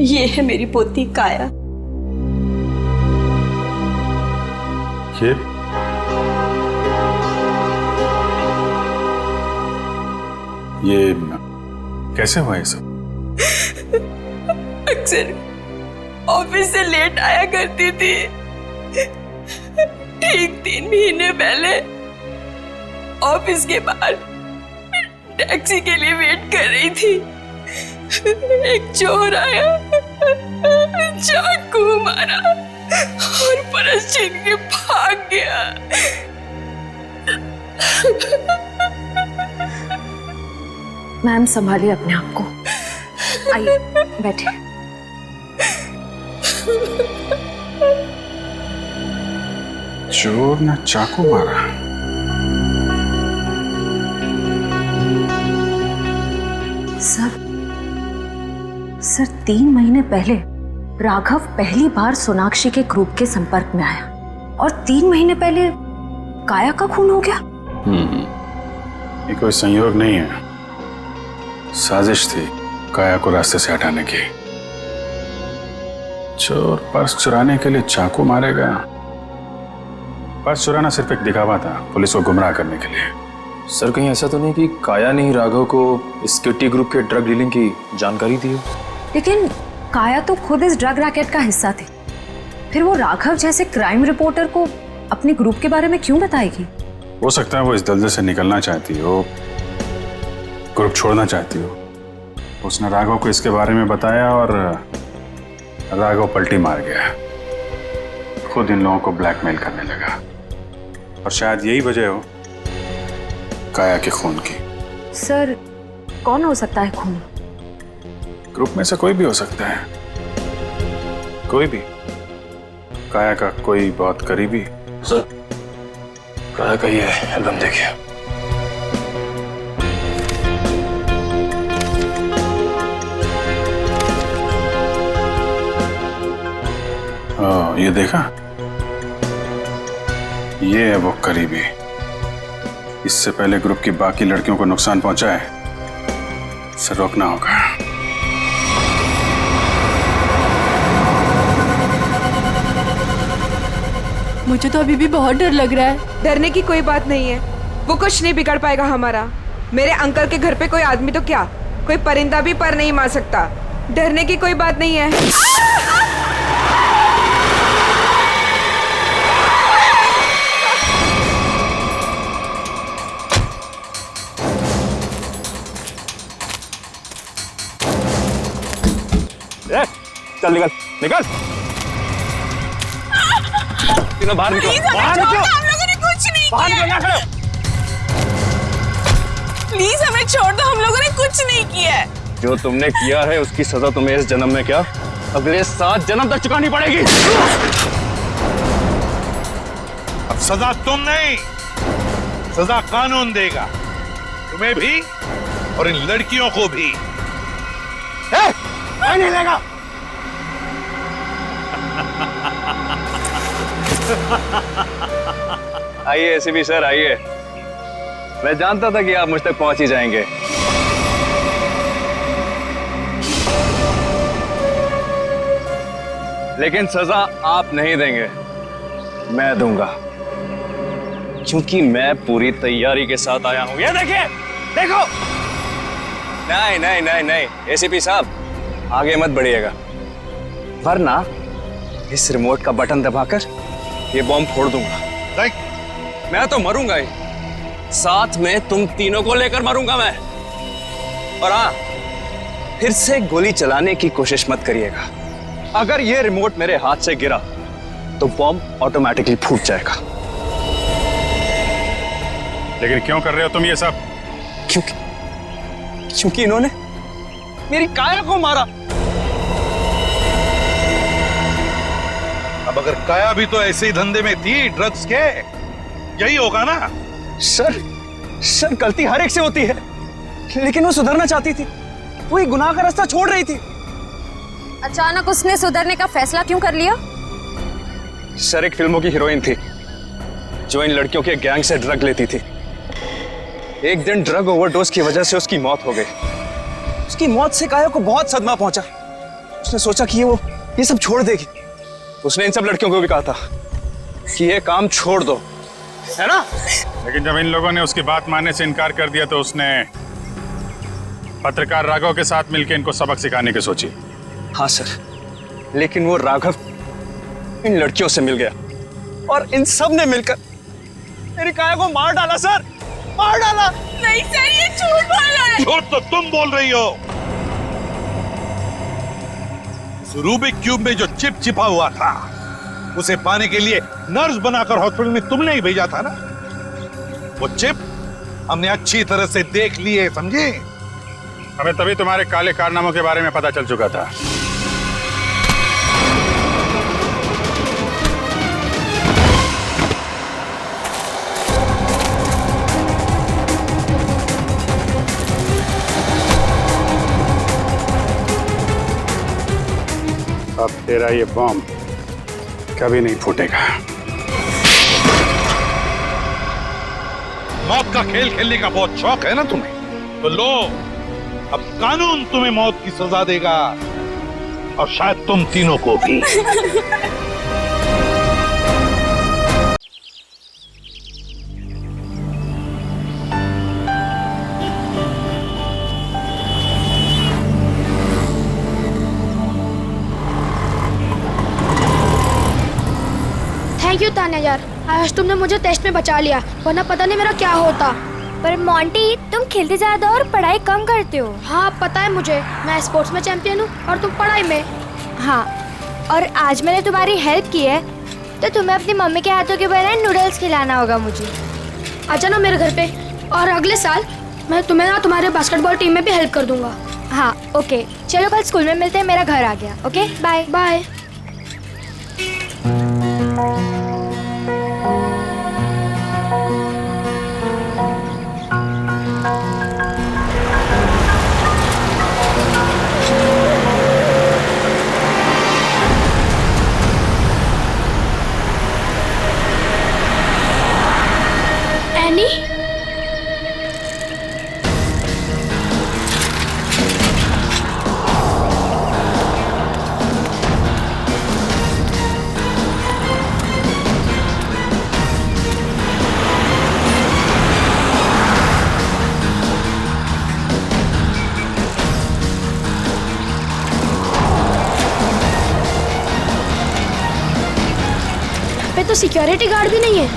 ये है मेरी पोती काया। ये कैसे हुआ ये सब? अक्सर ऑफिस से लेट आया करती थी। ठीक 3 महीने पहले ऑफिस के बाहर टैक्सी के लिए वेट कर रही थी। एक चोर आया, चाकू मारा और पर्स छीन के भाग गया। मैम संभालिए अपने आप को। आइए बैठे। चोर ने चाकू मारा। सर 3 महीने पहले राघव पहली बार सोनाक्षी के ग्रुप के संपर्क में आया और 3 महीने पहले काया का खून हो गया। ये कोई संयोग नहीं है, साजिश थी काया को रास्ते से हटाने की। चोर पर्स चुराने के लिए चाकू मारेगा। पर्स चुराना सिर्फ एक दिखावा था, पुलिस को गुमराह करने के लिए। सर कहीं ऐसा तो नहीं कि काया ने ही राघव को इस किट्टी ग्रुप के ड्रग डीलिंग की जानकारी दी हो? लेकिन काया तो खुद इस ड्रग रैकेट का हिस्सा थी, फिर वो राघव जैसे क्राइम रिपोर्टर को अपने ग्रुप के बारे में क्यों बताएगी? हो सकता है वो इस दलदल से निकलना चाहती हो, ग्रुप छोड़ना चाहती हो। उसने राघव को इसके बारे में बताया और राघव पलटी मार गया, खुद इन लोगों को ब्लैकमेल करने लगा। और शायद यही वजह हो काया के खून की। सर कौन हो सकता है खूनी? ग्रुप में से कोई भी हो सकता है, कोई भी। काया का कोई बहुत करीबी। सर काया का ये एल्बम देखिए। ये देखा, ये है वो करीबी। इससे पहले ग्रुप की बाकी लड़कियों को नुकसान पहुंचा है, इसे रोकना होगा। मुझे तो अभी भी बहुत डर लग रहा है। डरने की कोई बात नहीं है, वो कुछ नहीं बिगाड़ पाएगा हमारा। मेरे अंकल के घर पे कोई आदमी तो क्या, कोई परिंदा भी पर नहीं मार सकता। डरने की कोई बात नहीं है। चल निकल निकल, तीनों बाहर निकलो, बाहर निकलो। हम लोगों ने कुछ नहीं बाहर किया। निकल, प्लीज हमें छोड़ दो, हम लोगों ने कुछ नहीं किया है। जो तुमने किया है उसकी सजा तुम्हें इस जन्म में क्या, अगले 7 जन्म तक चुकानी पड़ेगी। अब सजा तुम नहीं, सजा कानून देगा, तुम्हें भी और इन लड़कियों को भी। नहीं लेगा। आइए एसीपी सर आइए, मैं जानता था कि आप मुझ तक पहुंच ही जाएंगे। लेकिन सजा आप नहीं देंगे, मैं दूंगा, क्योंकि मैं पूरी तैयारी के साथ आया हूं। ये देखिए, देखो। नहीं नहीं नहीं नहीं एसीपी साहब, आगे मत बढ़िएगा, वरना इस रिमोट का बटन दबाकर ये बॉम्ब फोड़ दूंगा। मैं तो मरूंगा ही, साथ में तुम तीनों को लेकर मरूंगा मैं। और हाँ, फिर से गोली चलाने की कोशिश मत करिएगा। अगर ये रिमोट मेरे हाथ से गिरा तो बॉम्ब ऑटोमेटिकली फूट जाएगा। लेकिन क्यों कर रहे हो तुम ये सब? क्योंकि इन्होंने मेरी काया को मारा। अब अगर काया भी तो ऐसे ही धंधे में थी, ड्रग्स के, यही होगा ना? सर गलती हर एक से होती है, लेकिन वो सुधरना चाहती थी, वो एक गुनाह का रास्ता छोड़ रही थी। अचानक उसने सुधरने का फैसला क्यों कर लिया? सर एक फिल्मों की हीरोइन थी जो इन लड़कियों के गैंग से ड्रग लेती थी। एक दिन ड्रग ओवरडोज की वजह से उसकी मौत हो गई। उसकी मौत से काया को बहुत सदमा पहुंचा। उसने सोचा कि वो ये सब छोड़ देगी। उसने इन सब लड़कियों को भी कहा था कि ये काम छोड़ दो, है ना? लेकिन जब इन लोगों ने उसकी बात मानने से इनकार कर दिया तो उसने पत्रकार राघव के साथ मिलकर इनको सबक सिखाने की सोची। हाँ सर, लेकिन वो राघव इन लड़कियों से मिल गया और इन सब ने मिलकर मेरी काया को मार डाला। सर मार डाला। नहीं सर, ये झूठ बोल रहा है। झूठ तो तुम बोल रही हो। रूबिक क्यूब में जो चिप छिपा हुआ था, उसे पाने के लिए नर्स बनाकर हॉस्पिटल में तुमने ही भेजा था ना? वो चिप हमने अच्छी तरह से देख ली है, समझे? हमें तभी तुम्हारे काले कारनामों के बारे में पता चल चुका था। अब तेरा ये बॉम्ब कभी नहीं फूटेगा। मौत का खेल खेलने का बहुत शौक है ना तुम्हें, तो लो, अब कानून तुम्हें मौत की सजा देगा, और शायद तुम तीनों को भी। थैंक यू तान्या यार, आज तुमने मुझे टेस्ट में बचा लिया, वरना पता नहीं मेरा क्या होता। पर मोंटी, तुम खेलते ज्यादा और पढ़ाई कम करते हो। हाँ पता है मुझे, मैं स्पोर्ट्स में चैंपियन हूँ और तुम पढ़ाई में। हाँ, और आज मैंने तुम्हारी हेल्प की है, तो तुम्हें अपनी मम्मी के हाथों के बनाए नूडल्स खिलाना होगा मुझे। आ जाना मेरे घर पे, और अगले साल मैं तुम्हें ना तुम्हारे बास्केटबॉल टीम में भी हेल्प कर दूंगा। हाँ ओके, चलो कल स्कूल में मिलते हैं, मेरा घर आ गया। Okay bye bye. एनी, पे तो सिक्योरिटी गार्ड भी नहीं है।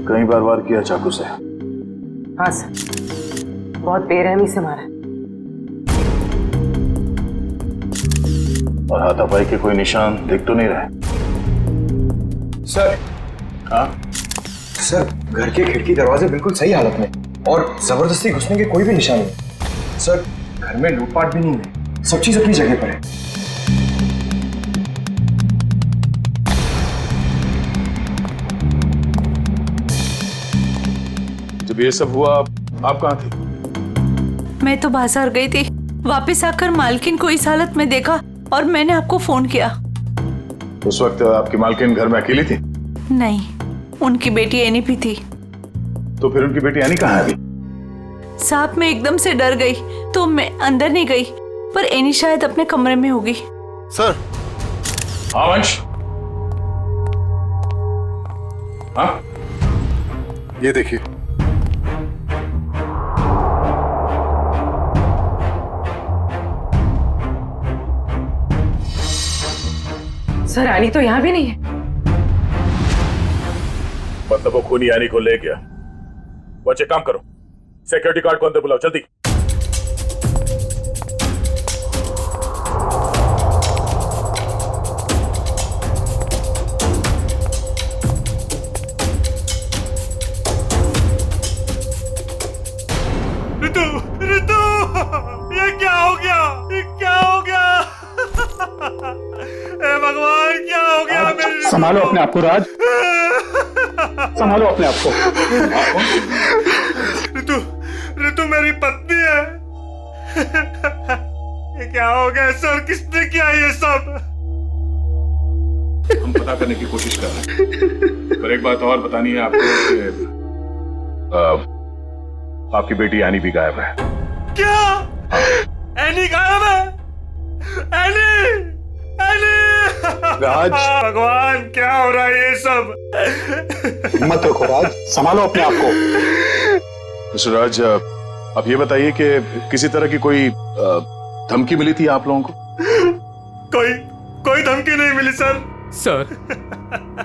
कई बार वार किया चाकू से? हाँ सर, बहुत बेरहमी से मारा। और हाथापाई के कोई निशान दिख तो नहीं रहे? सर। हाँ सर, घर के खिड़की दरवाजे बिल्कुल सही हालत में, और जबरदस्ती घुसने के कोई भी निशान नहीं। सर, घर में लूटपाट भी नहीं है, सब चीज अपनी जगह पर है। जब ये सब हुआ आप कहाँ थी? मैं तो बाजार गई थी, वापस आकर मालकिन को इस हालत में देखा और मैंने आपको फोन किया। उस वक्त आपकी मालकिन घर में अकेली थी? नहीं, उनकी बेटी एनी भी थी। तो फिर उनकी बेटी एनी कहाँ है अभी? साहब, मैं एकदम से डर गई तो मैं अंदर नहीं गई, पर एनी शायद अपने कमरे में होगी। सर। हाँ वंश। हाँ, ये देखिए। सर, एनी तो यहाँ भी नहीं है। मतलब वो खूनी एनी को ले गया। बच्चे काम करो, सिक्योरिटी गार्ड को अंदर बुलाओ जल्दी। ऋतु, ऋतु, ये क्या हो गया? ये क्या हो गया? ए भगवान, क्या हो गया मेरी? संभालो अपने आप को राज, संभालो अपने आप को। ऋतु, ऋतु मेरी पत्नी है। ये क्या हो गया सर? किसने किया ये सब? हम पता करने की कोशिश कर रहे हैं, पर एक बात और बतानी है आपको कि आपकी बेटी एनी भी गायब है। क्या? एनी गायब है? Any, any! राज, भगवान, क्या हो रहा है ये सब? हिम्मत रखो राज, संभालो अपने आप को। मिस्टर राज, अब ये बताइए कि किसी तरह की कोई धमकी मिली थी आप लोगों को? कोई धमकी नहीं मिली सर। सर,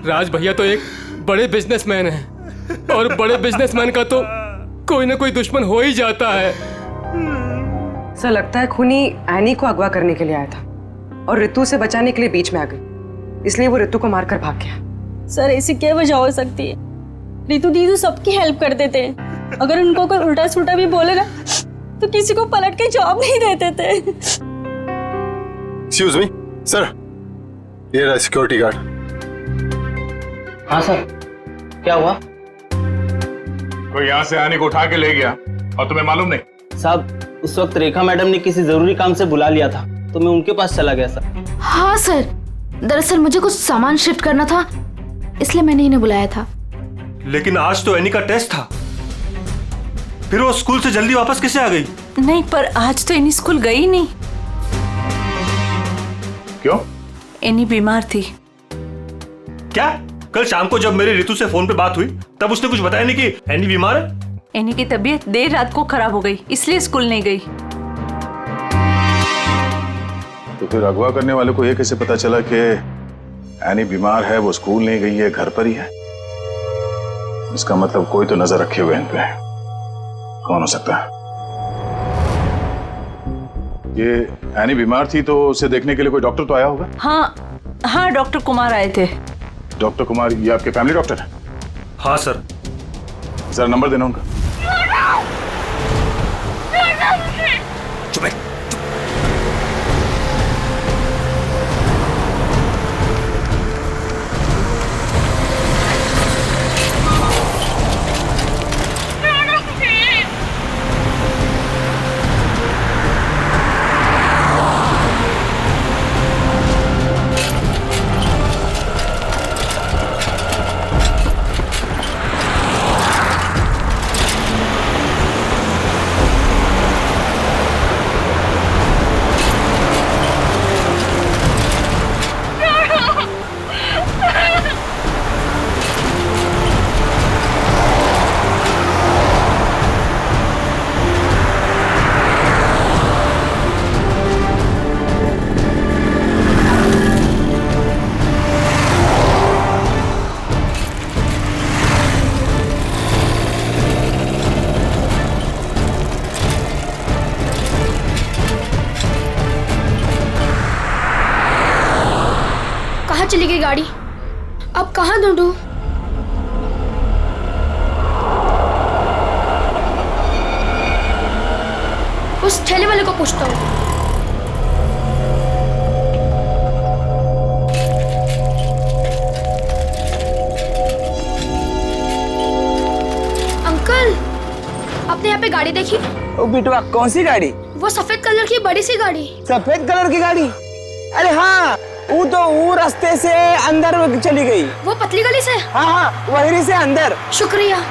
राज भैया तो एक बड़े बिजनेसमैन हैं, और बड़े बिजनेसमैन का तो कोई ना कोई दुश्मन हो ही जाता है। सर लगता है खूनी एनी को अगवा करने के लिए आया था और रितु से बचाने के लिए बीच में आ गई, इसलिए वो रितु को मारकर भाग गया। सर ऐसी क्या वजह हो सकती है? रितु दीदी सबकी हेल्प कर देते हैं, अगर उनको कोई उल्टा सुल्टा भी बोले ना तो किसी को पलट के जवाब नहीं देते थे। एक्सक्यूज मी सर, ये रहा सिक्योरिटी गार्ड। हाँ सर, क्या हुआ? कोई यहाँ से आने को उठा के ले गया और तुम्हें मालूम नहीं? साहब उस वक्त रेखा मैडम ने किसी जरूरी काम से बुला लिया था तो मैं उनके पास चला गया सर। हाँ सर, दरअसल मुझे कुछ सामान शिफ्ट करना था इसलिए मैंने इन्हें बुलाया था। लेकिन आज तो एनी का टेस्ट था, फिर वो स्कूल से जल्दी वापस कैसे आ गई? नहीं पर आज तो एनी स्कूल गई नहीं। क्यों? एनी बीमार थी। क्या? कल शाम को जब मेरी रितु से फोन पे बात हुई तब उसने कुछ बताया नहीं कि एनी बीमार है? एनी की तबीयत देर रात को खराब हो गई इसलिए स्कूल नहीं गई। तो फिर अगवा करने वाले को ये कैसे पता चला कि एनी बीमार है, वो स्कूल नहीं गई है, घर पर ही है? इसका मतलब कोई तो नजर रखे हुए इन पे। कौन हो सकता है? ये एनी बीमार थी तो उसे देखने के लिए कोई डॉक्टर तो आया होगा? हाँ डॉक्टर कुमार आए थे। डॉक्टर कुमार ये आपके फैमिली डॉक्टर है? हाँ सर। जरा नंबर देना उनका। चुप है। चली गई गाड़ी, अब कहाँ ढूंढूं? उस ठेले वाले को पूछता हूँ। अंकल, आपने यहाँ पे गाड़ी देखी? ओ बिटवा, कौन सी गाड़ी? वो सफेद कलर की बड़ी सी गाड़ी। सफेद कलर की गाड़ी? अरे हाँ, वो रास्ते से अंदर चली गई। वो पतली गली से? हाँ वहीं से अंदर। शुक्रिया।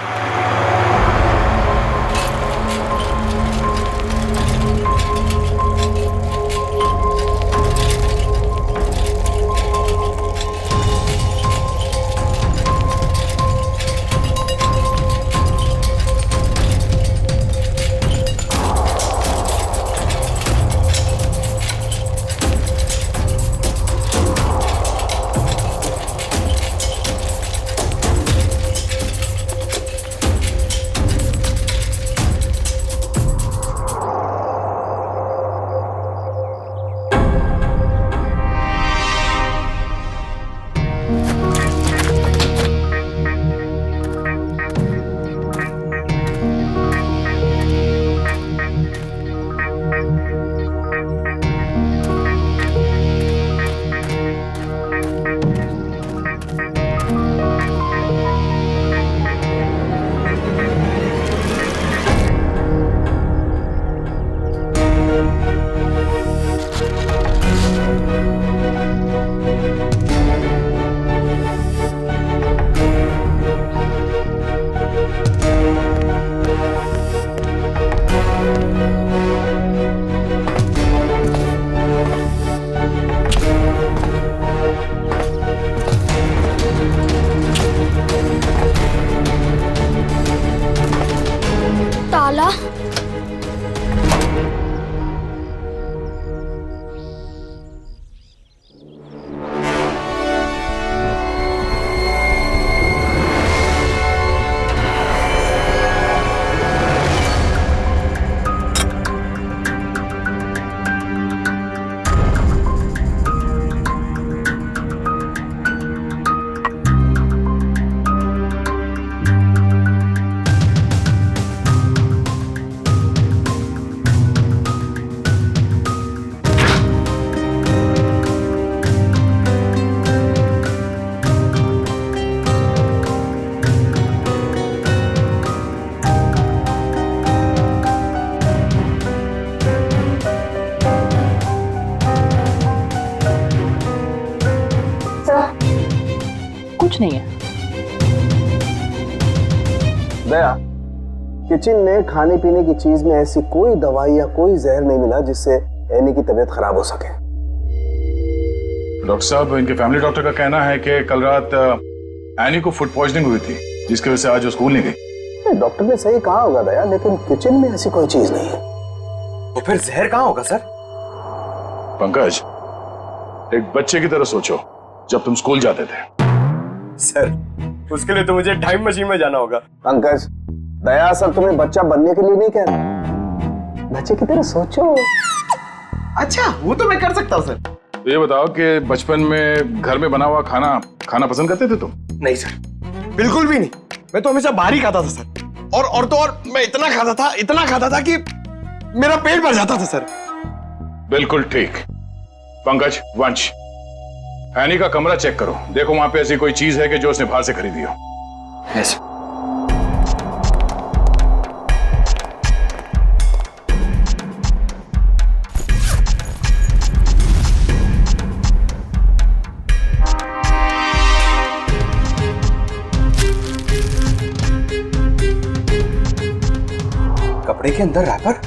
कुछ नहीं है। दया, किचन में खाने पीने की चीज में ऐसी कोई दवाई या कोई जहर नहीं मिला जिससे एनी की तबीयत खराब हो सके। डॉक्टर साहब, इनके फैमिली डॉक्टर का कहना है कि कल रात एनी को फूड पॉइजनिंग हुई थी, जिसकी वजह से आज वो स्कूल नहीं गई। डॉक्टर ने सही कहा होगा दया, लेकिन किचन में ऐसी कोई चीज नहीं है। तो फिर जहर कहाँ होगा सर? पंकज, एक बच्चे की तरह सोचो, जब तुम स्कूल जाते थे। सर, उसके लिए तो मुझे टाइम मशीन में जाना होगा। पंकज, दया सर तुम्हें बच्चा बनने के लिए नहीं कह रहा, बच्चे की तरह सोचो। अच्छा, वो तो मैं कर सकता हूँ सर। तो ये बताओ कि बचपन में घर में बना हुआ खाना खाना पसंद करते थे तुम? नहीं सर, बिल्कुल भी नहीं। मैं तो हमेशा बाहर ही खाता था सर। और तो और मैं इतना खाता था कि मेरा पेट भर जाता था सर। बिल्कुल ठीक। पंकज, वंश, एनी का कमरा चेक करो, देखो वहां पे ऐसी कोई चीज है कि जो उसने बाहर से खरीदी हो। है सर। कपड़े के अंदर रैपर?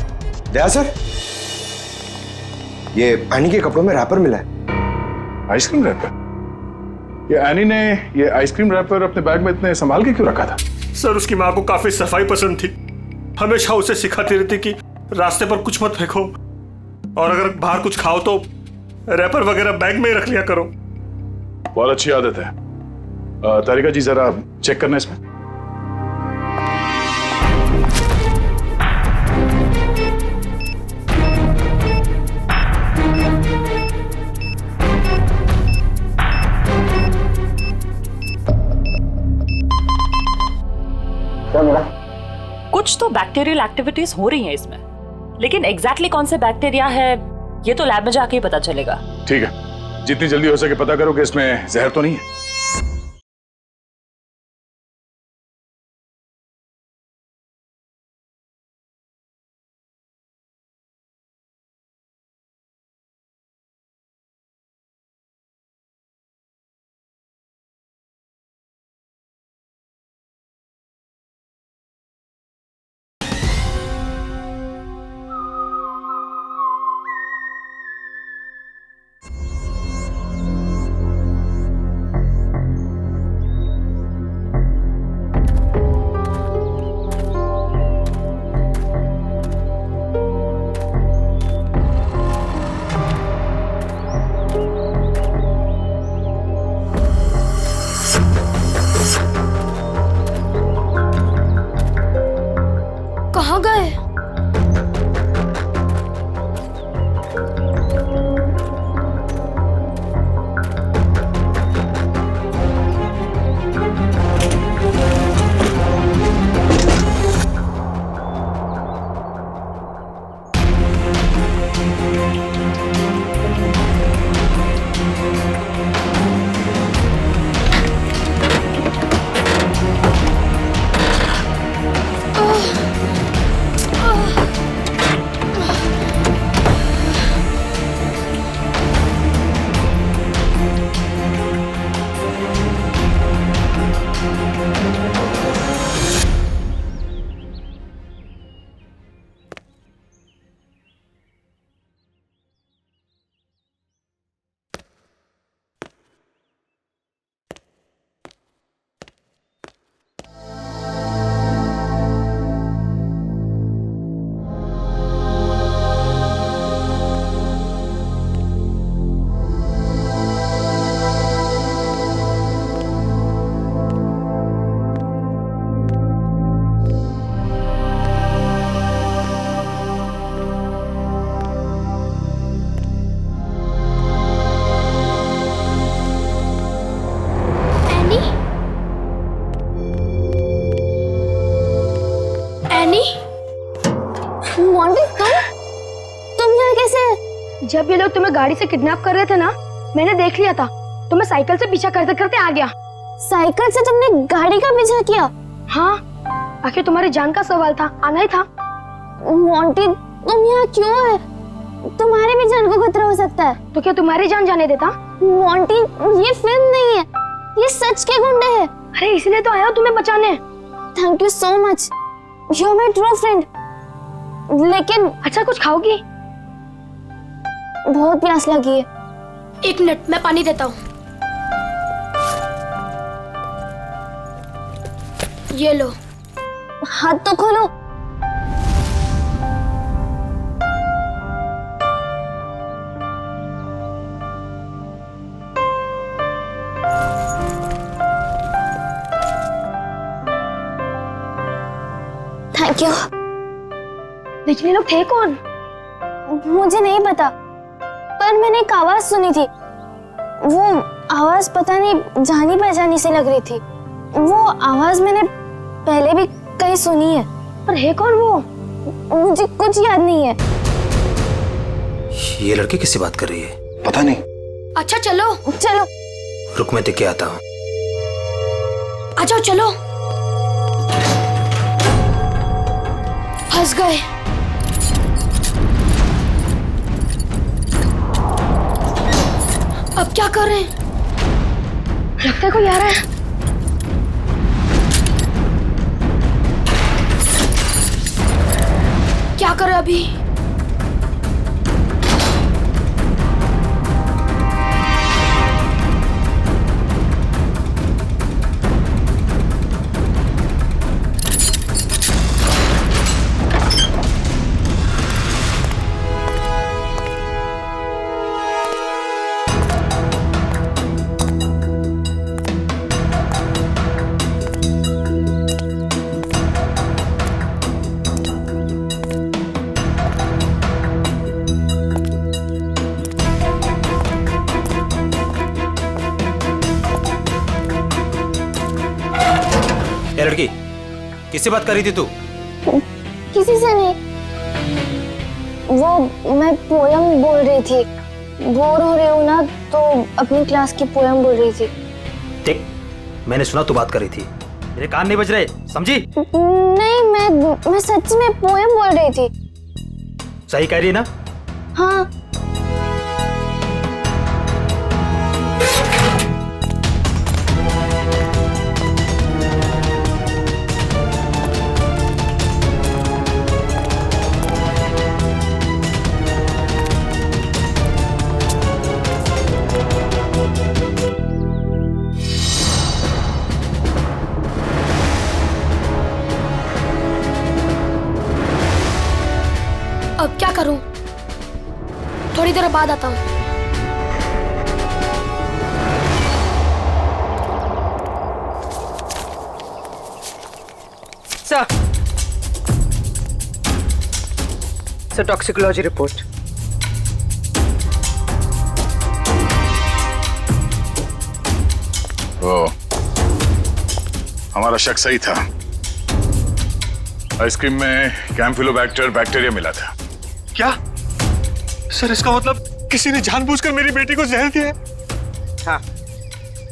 दया सर, ये एनी के कपड़ों में रैपर मिला है। Ice cream wrapper? ये एनी ने ये आइसक्रीम रैपर अपने बैग में इतने संभाल के क्यों रखा था? सर, उसकी माँ को काफी सफाई पसंद थी। हमेशा उसे सिखाती रहती कि रास्ते पर कुछ मत फेंको, और अगर बाहर कुछ खाओ तो रैपर वगैरह बैग में ही रख लिया करो। बहुत अच्छी आदत है। तारिका जी, जरा चेक करना इसमें। कुछ तो बैक्टीरियल एक्टिविटीज हो रही हैं इसमें, लेकिन एग्जैक्टली कौन से बैक्टीरिया है ये तो लैब में जाके ही पता चलेगा। ठीक है, जितनी जल्दी हो सके पता करो कि इसमें जहर तो नहीं है। कहाँ गए? जब ये लोग तुम्हें गाड़ी से किडनैप कर रहे थे ना, मैंने देख लिया था। तो मैं साइकिल से पीछा करते करते आ गया। साइकिल से तुमने गाड़ी का पीछा किया? हाँ, आखिर तुम्हारी जान का सवाल था, आना ही था। मोंटी, तुम यहाँ क्यों है? तुम्हारी भी जान को खतरा हो सकता है। तो क्या तुम्हारी जान जाने देता? मोंटी, ये फिल्म नहीं है। ये सच के गुंडे हैं। अरे इसलिए तो आया हूँ तुम्हें बचाने। Thank you so much, you are my true friend. लेकिन अच्छा कुछ खाओगी? बहुत प्यास लगी है। 1 मिनट मैं पानी देता हूँ। ये लो। हाथ तो खोलो। Thank you. लेकिन ये लोग थे कौन? मुझे नहीं पता, पर मैंने एक आवाज सुनी थी। वो आवाज पता नहीं जानी पहचानी सी लग रही थी। वो आवाज मैंने पहले भी कहीं सुनी है, पर है कौन वो? मुझे कुछ याद नहीं है। ये लड़की किससे बात कर रही है? पता नहीं। अच्छा चलो चलो। रुक मैं देख के आता हूँ। आ जाओ चलो। फंस गए। अब क्या कर रहे हैं? लगता है कोई आ रहा है। क्या करें अभी? ये लड़की किससे बात कर रही थी तू? किसी से नहीं। वो मैं पोयम बोल रही थी। बोर हो रही हूँ ना, तो अपनी क्लास की पोयम बोल रही थी। देख मैंने सुना तू बात कर रही थी, मेरे कान नहीं बज रहे, समझी? नहीं, मैं सच में पोयम बोल रही थी। सही कह रही है ना? हाँ। अब क्या करूं? थोड़ी देर बाद आता हूं। Sir toxicology report. ओ, हमारा शक सही था। आइसक्रीम में कैम्फिलोबैक्टर बैक्टीरिया मिला था। क्या? सर इसका मतलब किसी ने जानबूझकर मेरी बेटी को जहर दिया है? हाँ,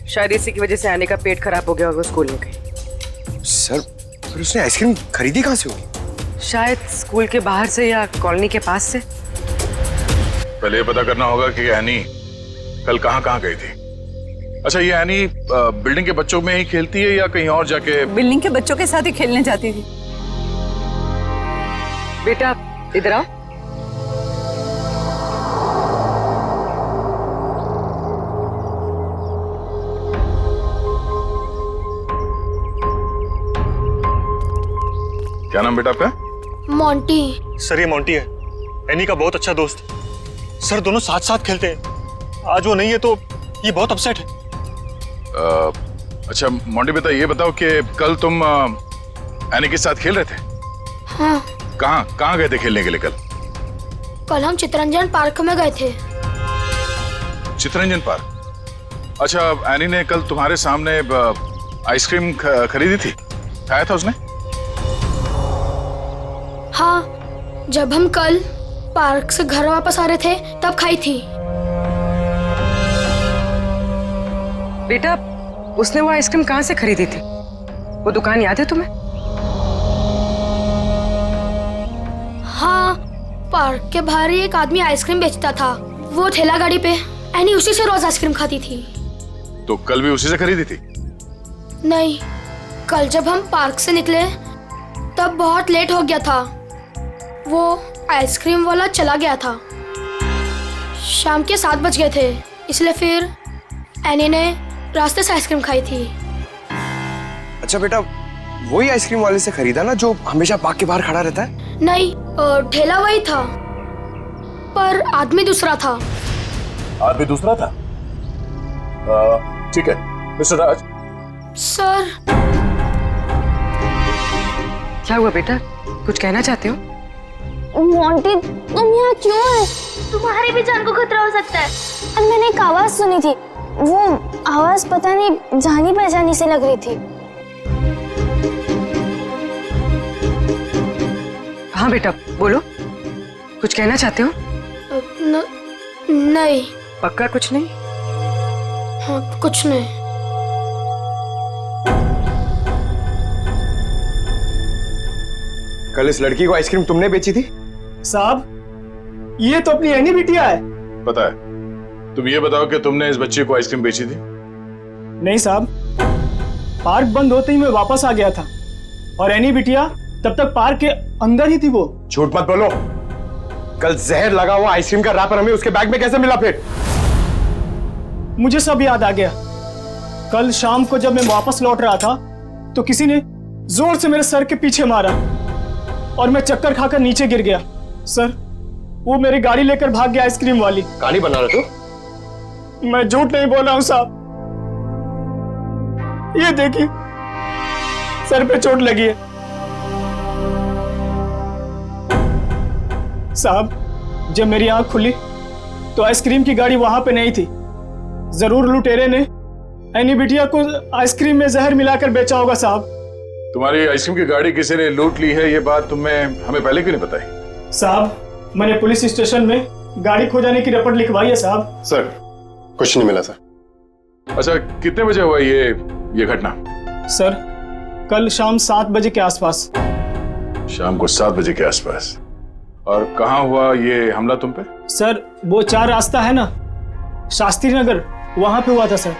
शायद इसी की वजह से आने का पेट खराब हो गया और वो स्कूल में गई। सर फिर उसने आइसक्रीम खरीदी कहाँ से होगी? शायद स्कूल के बाहर से या कॉलोनी के पास से। पहले ये पता करना होगा कि एनी कल कहाँ गई थी। अच्छा, ये एनी बिल्डिंग के बच्चों में ही खेलती है या कहीं और जाके? बिल्डिंग के बच्चों के साथ ही खेलने जाती थी। बेटा इधर आओ। क्या नाम बेटा आपका? मोंटी। सर ये मोंटी है, एनी का बहुत अच्छा दोस्त। सर दोनों साथ साथ खेलते हैं। आज वो नहीं है तो ये बहुत अपसेट है। अच्छा मोंटी बेटा, ये बताओ कि कल तुम एनी के साथ खेल रहे थे? हाँ। कहाँ गए थे खेलने के लिए कल? कल हम चितरंजन पार्क में गए थे। चितरंजन पार्क? अच्छा, एनी ने कल तुम्हारे सामने आइसक्रीम खरीदी थी, खाया था उसने? हाँ, जब हम कल पार्क से घर वापस आ रहे थे तब खाई थी। बेटा उसने वो आइसक्रीम कहाँ से खरीदी थी? वो दुकान याद है तुम्हें? हाँ, पार्क के बाहर एक आदमी आइसक्रीम बेचता था। वो ठेला गाड़ी पे एनी उसी से रोज आइसक्रीम खाती थी। तो कल भी उसी से खरीदी थी? नहीं, कल जब हम पार्क से निकले तब बहुत लेट हो गया था। वो आइसक्रीम वाला चला गया था। शाम के 7 बज गए थे, इसलिए फिर एनी ने रास्ते से आइसक्रीम खाई थी। अच्छा बेटा, वही आइसक्रीम वाले से खरीदा ना जो हमेशा पार्क के बाहर खड़ा रहता है? नहीं, ठेला वही था पर आदमी दूसरा था। आदमी दूसरा था? ठीक है मिस्टर राज। सर। क्या हुआ बेटा, कुछ कहना चाहते हो? मोंटी, तुम यहाँ क्यों है? तुम्हारी भी जान को खतरा हो सकता है। और मैंने एक आवाज सुनी थी, वो आवाज पता नहीं जानी पहचानी से लग रही थी। हाँ बेटा बोलो, कुछ कहना चाहते हो? नहीं। पक्का कुछ नहीं? हाँ, कुछ नहीं। कल इस लड़की को आइसक्रीम तुमने बेची थी? साहब, ये तो अपनी एनी बिटिया है। पता है। तुम ये बताओ कि तुमने इस बच्चे को आइसक्रीम बेची थी? नहीं साहब, पार्क बंद होते ही मैं वापस आ गया था और एनी बिटिया तब तक पार्क के अंदर ही थी। वो झूठ मत बोलो। कल जहर लगा हुआ आइसक्रीम का रैपर हमें उसके बैग में कैसे मिला? फिर मुझे सब याद आ गया। कल शाम को जब मैं वापस लौट रहा था तो किसी ने जोर से मेरे सर के पीछे मारा और मैं चक्कर खाकर नीचे गिर गया। सर, वो मेरी गाड़ी लेकर भाग गया आइसक्रीम वाली। कहानी बना रहे हो? मैं झूठ नहीं बोल रहा हूं साहब। ये देखिए, सर पे चोट लगी है। साहब, जब मेरी आंख खुली तो आइसक्रीम की गाड़ी वहां पे नहीं थी। जरूर लुटेरे ने एनी बिटिया को आइसक्रीम में जहर मिलाकर बेचा होगा साहब। तुम्हारी आइसक्रीम की गाड़ी किसी ने लूट ली है, ये बात तुम्हें हमें पहले क्यों नहीं बताई? साहब, मैंने पुलिस स्टेशन में गाड़ी खो जाने की रिपोर्ट लिखवाई है साहब। सर, कुछ नहीं मिला सर। अच्छा, कितने बजे हुआ ये घटना? सर, कल शाम 7 बजे के आसपास। शाम को 7 बजे के आसपास। और कहाँ हुआ ये हमला तुम पे? सर, वो 4 रास्ता है ना, शास्त्री नगर, वहां पे हुआ था सर।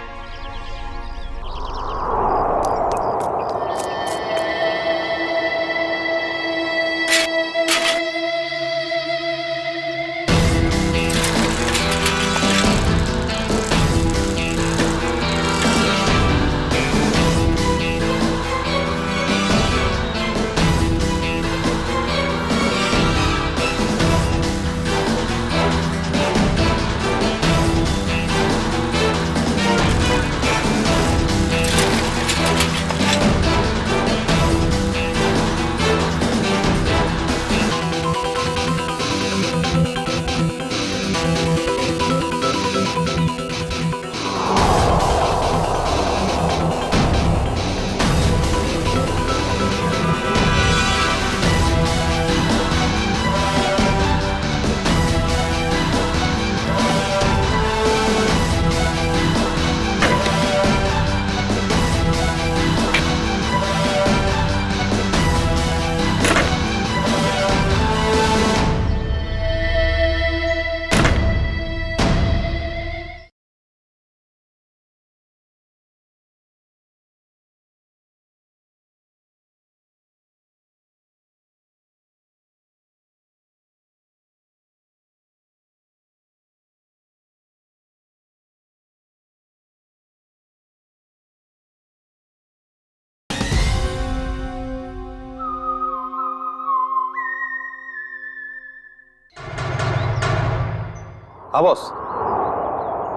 हाँ बॉस,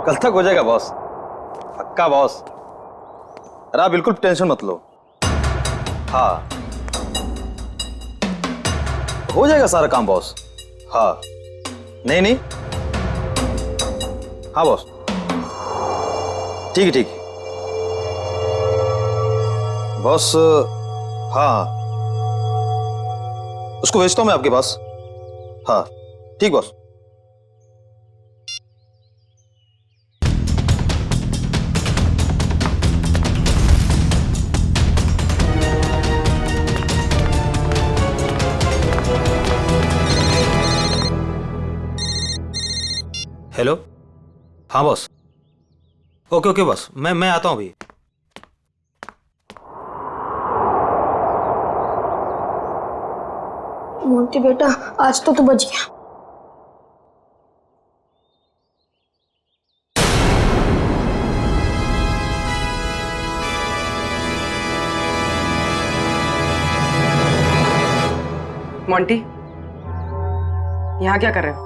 कल तक हो जाएगा बॉस, पक्का बॉस। अरे आप बिल्कुल टेंशन मत लो। हाँ, हो जाएगा सारा काम बॉस। हाँ, नहीं नहीं, हाँ बॉस, ठीक है ठीक है बॉस। हाँ, उसको भेजता हूँ मैं आपके पास। हाँ ठीक बॉस। हेलो, हाँ बॉस। ओके ओके बॉस, मैं आता हूँ अभी। मोंटी बेटा, आज तो तू बच गया। मोंटी, यहाँ क्या कर रहे हो?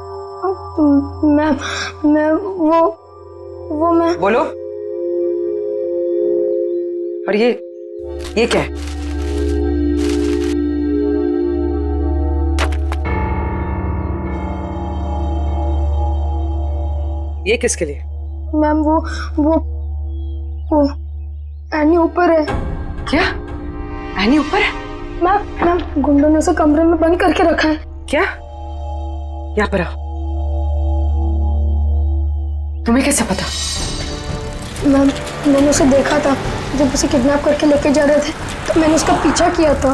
मैं वो मैं बोलो। और ये क्या है? ये किसके लिए? मैम वो एनी ऊपर है। क्या? एनी ऊपर है? मैम गुंडों ने उसे कमरे में बंद करके रखा है। क्या? यहाँ पर आओ। तुम्हें कैसे पता? मैम मैंने उसे देखा था जब उसे किडनैप करके लेके जा रहे थे, तो मैंने उसका पीछा किया था।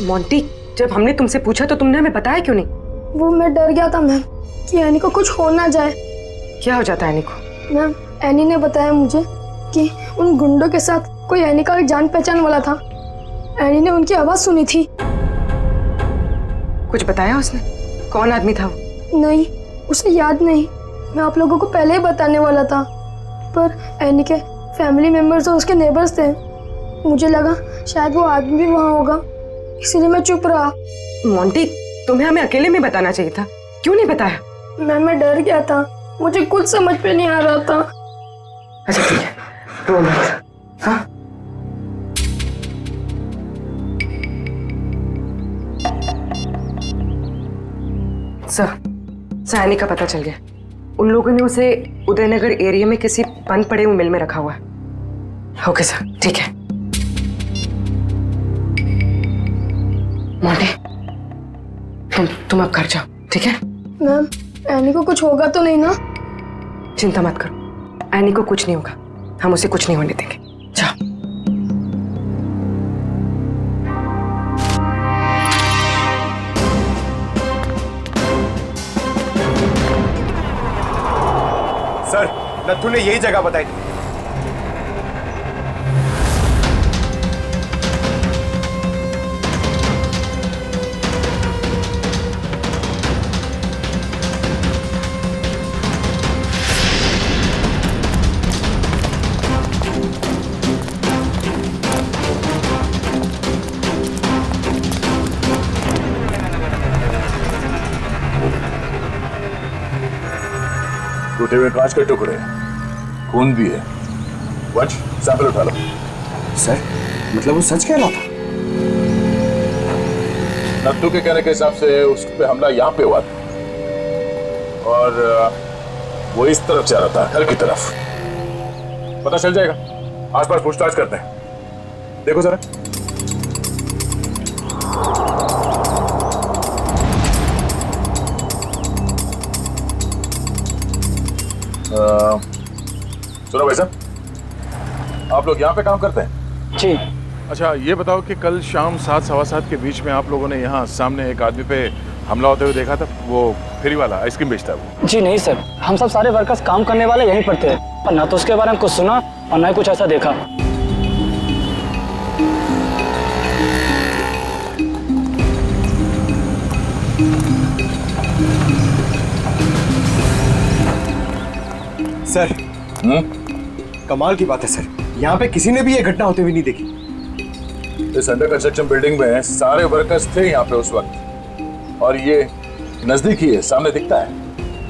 मोंटी, जब हमने तुमसे पूछा तो तुमने हमें बताया क्यों नहीं? वो मैं डर गया था मैम कि एनी को कुछ हो ना जाए। क्या हो जाता है एनी को? मैम एनी ने बताया मुझे कि उन गुंडों के साथ कोई एनी का जान पहचान वाला था। एनी ने उनकी आवाज सुनी थी। कुछ बताया उसने? कौन आदमी था वो? नहीं, उसे याद नहीं। मैं आप लोगों को पहले ही बताने वाला था, पर एनी के फैमिली मेंबर्स और उसके नेबर्स थे। मुझे लगा शायद वो आदमी भी वहाँ होगा, इसीलिए मैं चुप रहा। मोंटी, तुम्हें हमें अकेले में बताना चाहिए था, क्यों नहीं बताया? मैं डर गया था, मुझे कुछ समझ में नहीं आ रहा था। अच्छा ठीक है, रो मत। हाँ? सर एनी का पता चल गया। उन लोगों ने उसे उदयनगर एरिया में किसी बंद पड़े हुए मिल में रखा हुआ है। ओके सर, ठीक है। मोंटी, तुम अब घर जाओ, ठीक है? मैम एनी को कुछ होगा तो नहीं ना? चिंता मत करो, एनी को कुछ नहीं होगा, हम उसे कुछ नहीं होने देंगे। जाओ। सर, नथु ने यही जगह बताई थी। टूटे हुए कांच के टुकड़े, खून भी है। वंश, सैंपल उठा लो। सर, मतलब वो सच कह रहा था? नत्थू के कहने के हिसाब से उस पे हमला यहाँ पे हुआ था और वो इस तरफ जा रहा था, घर की तरफ। पता चल जाएगा, आसपास पूछताछ करते हैं। देखो जरा। सुनो भाई साहब, आप लोग यहाँ पे काम करते हैं? जी। अच्छा ये बताओ कि कल शाम 7-7:15 के बीच में आप लोगों ने यहाँ सामने एक आदमी पे हमला होते हुए देखा था? वो फ्री वाला आइसक्रीम बेचता है वो? जी नहीं सर, हम सब सारे वर्कर्स काम करने वाले यहीं पर थे, और ना तो उसके बारे में कुछ सुना और ना ही कुछ ऐसा देखा। सर, कमाल की बात है सर, यहाँ पे किसी ने भी ये घटना होते हुए नहीं देखी। इस अंडर कंस्ट्रक्शन बिल्डिंग में सारे वर्कर्स थे यहाँ पे उस वक्त, और ये नजदीक ही है, सामने दिखता है,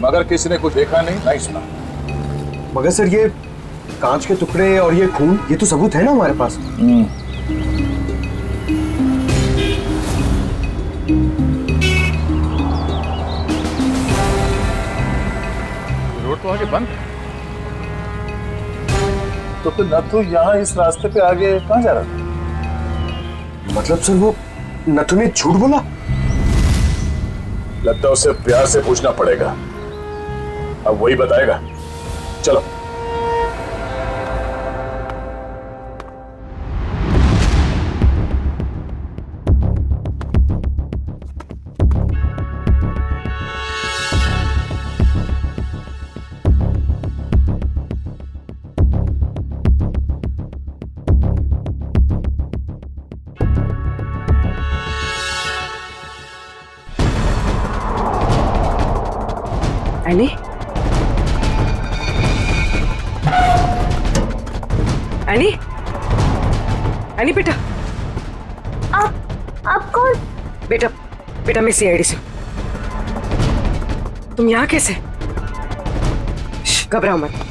मगर किसी ने कुछ देखा नहीं, नहीं सुना। मगर सर, ये कांच के टुकड़े और ये खून, ये तो सबूत है ना हमारे पास। रोड तो आगे बंद है। तो फिर नथु यहाँ इस रास्ते पे आगे कहाँ जा रहा था? मतलब सर, वो नथु ने झूठ बोला? लगता है उसे प्यार से पूछना पड़ेगा, अब वही बताएगा। चलो। एनी? एनी? एनी बेटा, आप कौन? बेटा बेटा मैं सीआईडी से। तुम यहाँ कैसे? घबराओ मत।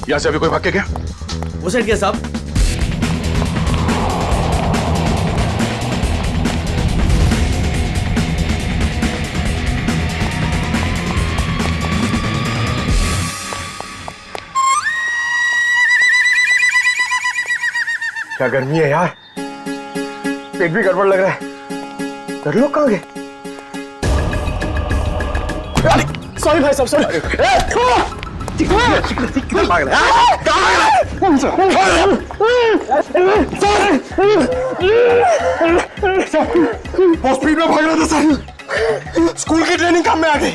यहाँ से अभी कोई भाग के गया? वो साइड क्या साहब? क्या गर्मी है यार, पेट भी गड़बड़ लग रहा है। घर लोग कहाँ गए? सॉरी भाई साहब, सॉरी। बहुत स्पीड में भाग रहा था सर, स्कूल की ट्रेनिंग काम में आ गई।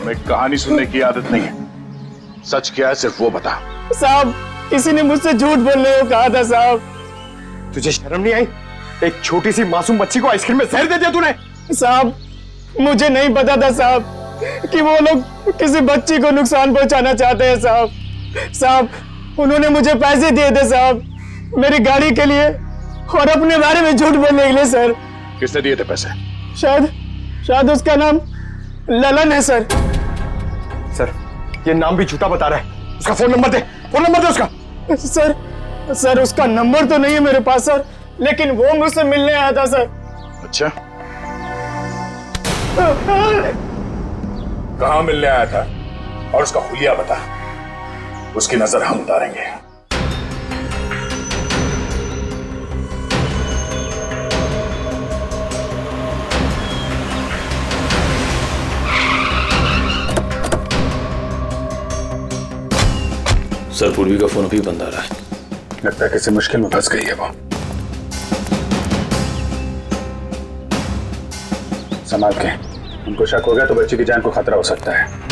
मैं कहानी सुनने की आदत नहीं है, सच क्या है सिर्फ वो बता। साहब किसी ने मुझसे झूठ बोलने को कहा था साहब। तुझे शर्म नहीं आई? एक छोटी सी मासूम बच्ची को आइसक्रीम में जहर दे दिया तूने। साहब मुझे नहीं पता था साहब कि वो लोग किसी बच्ची को नुकसान पहुंचाना चाहते हैं साहब। साहब उन्होंने मुझे पैसे दिए थे साहब, मेरी गाड़ी के लिए और अपने बारे में झूठ बोलने के लिए सर। किसने दिए थे पैसे? शायद उसका नाम ललन है सर। सर ये नाम भी झूठा बता रहा है। उसका फोन नंबर दे, फोन नंबर दे उसका। सर उसका नंबर तो नहीं है मेरे पास सर, लेकिन वो मुझसे मिलने आया था सर। अच्छा, कहाँ मिलने आया था और उसका हुलिया बता, उसकी नजर हम उतारेंगे। सर पूर्वी का फोन अभी बंद आ रहा है, लगता है किसी मुश्किल में फंस गई है वो। संभाल के, उनको शक हो गया तो बच्ची की जान को खतरा हो सकता है।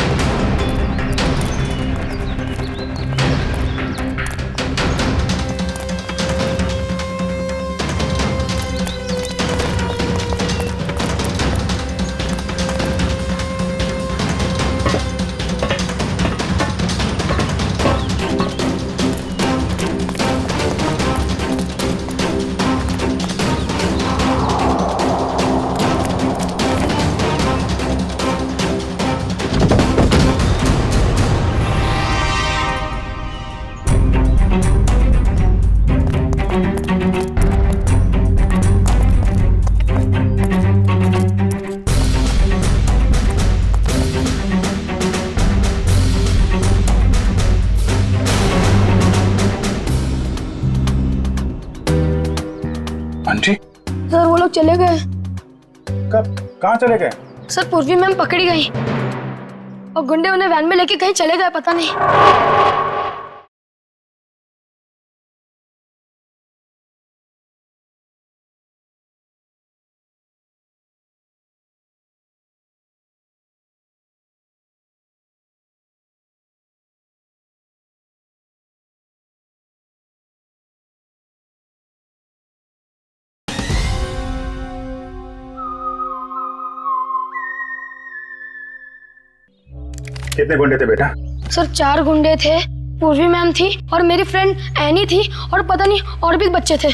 सर वो लोग चले गए। कब? कहाँ चले गए? सर पूर्वी मैम पकड़ी गई और गुंडे उन्हें वैन में लेके कहीं चले गए, पता नहीं। कितने गुंडे थे बेटा? सर 4 गुंडे थे, पूर्वी मैम थी और मेरी फ्रेंड एनी थी और पता नहीं और भी बच्चे थे।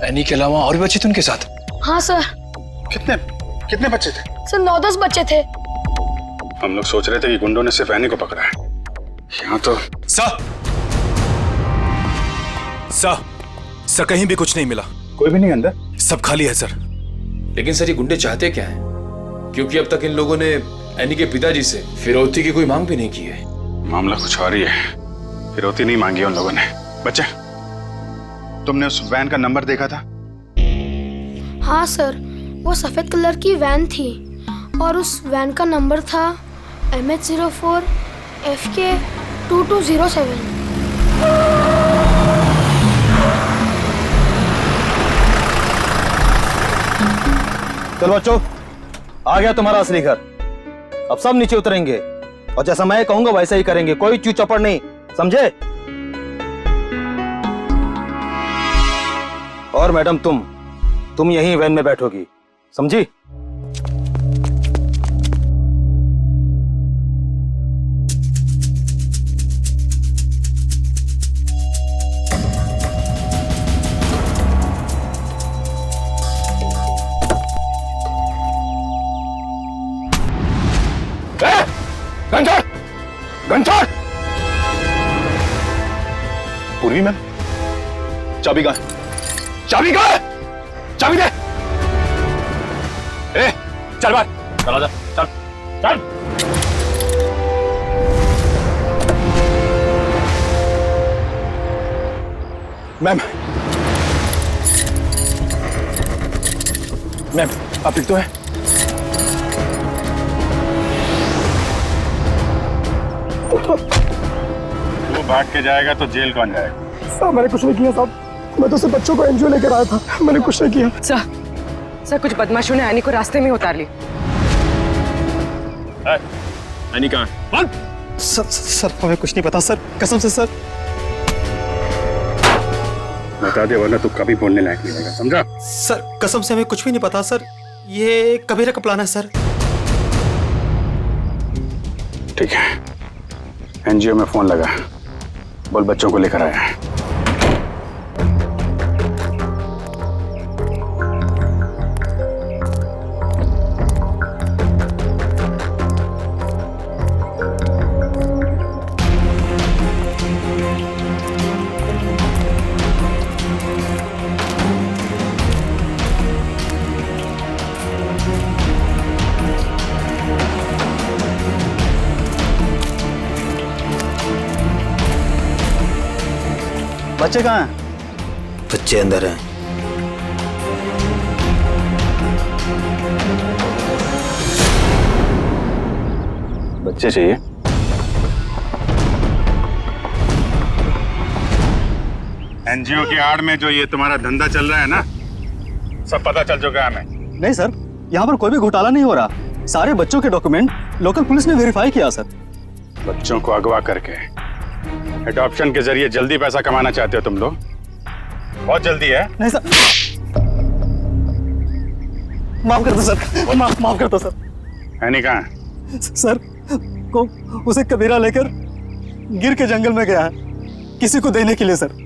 एनी के अलावा और भी बच्चे थे उनके साथ? हाँ सर। कितने कितने बच्चे थे? सर 9-10 बच्चे थे। हम लोग सोच रहे थे कि गुंडों ने सिर्फ एनी को पकड़ा है। यहाँ तो सर कहीं भी कुछ नहीं मिला। कोई भी नहीं अंदर? सब खाली है सर। लेकिन सर ये गुंडे चाहते क्या है? क्योंकि अब तक इन लोगों ने एनी के पिताजी से फिरौती की कोई मांग भी नहीं की है। मामला कुछ और ही है। फिरौती नहीं मांगी उन लोगों ने। बच्चे, तुमने उस वैन का नंबर देखा था? हाँ सर, वो सफेद कलर की वैन थी और उस वैन का नंबर था MH04 FK 2207। चलो बच्चों, आ गया तुम्हारा असली घर। अब सब नीचे उतरेंगे और जैसा मैं कहूंगा वैसा ही करेंगे, कोई चू चपड़ नहीं, समझे? और मैडम तुम यहीं वैन में बैठोगी, समझी? घंटा! पूर्वी मैम, चाबी कहाँ है? चाबी कहाँ है? चाबी दे! ए, चल बाहर, चल आजा, चल, चल! मैम, आप ठीक तो है? तू भाग के जाएगा तो जेल कौन जाएगा? साहब मैंने कुछ नहीं किया साहब, मैं तो सिर्फ बच्चों को एनजीओ लेकर आया था, मैंने कुछ नहीं किया। सर कुछ बदमाशों ने एनी को रास्ते में उतार ली। एनी कहाँ है? सर हमें कुछ नहीं पता सर, कसम से सर। बता दे वरना तू कभी बोलने लायक नहीं रहेगा, समझा? सर कसम से हमें कुछ भी नहीं पता सर, ये कबीरा का प्लान है सर। ठीक है, एनजीओ में फोन लगा, बोल बच्चों को लेकर आया है। बच्चे कहाँ हैं? बच्चे अंदर हैं। बच्चे चाहिए? एनजीओ की आड़ में जो ये तुम्हारा धंधा चल रहा है ना, सब पता चल चुका है हमें। नहीं सर, यहाँ पर कोई भी घोटाला नहीं हो रहा, सारे बच्चों के डॉक्यूमेंट लोकल पुलिस ने वेरीफाई किया सर। बच्चों को अगवा करके एडॉप्शन के जरिए जल्दी पैसा कमाना चाहते हो तुम लोग? बहुत जल्दी है। नहीं सर, माफ कर दो सर, माफ कर दो सर। है नहीं कहाँ? सर को उसे कबीरा लेकर गिर के जंगल में गया है किसी को देने के लिए सर।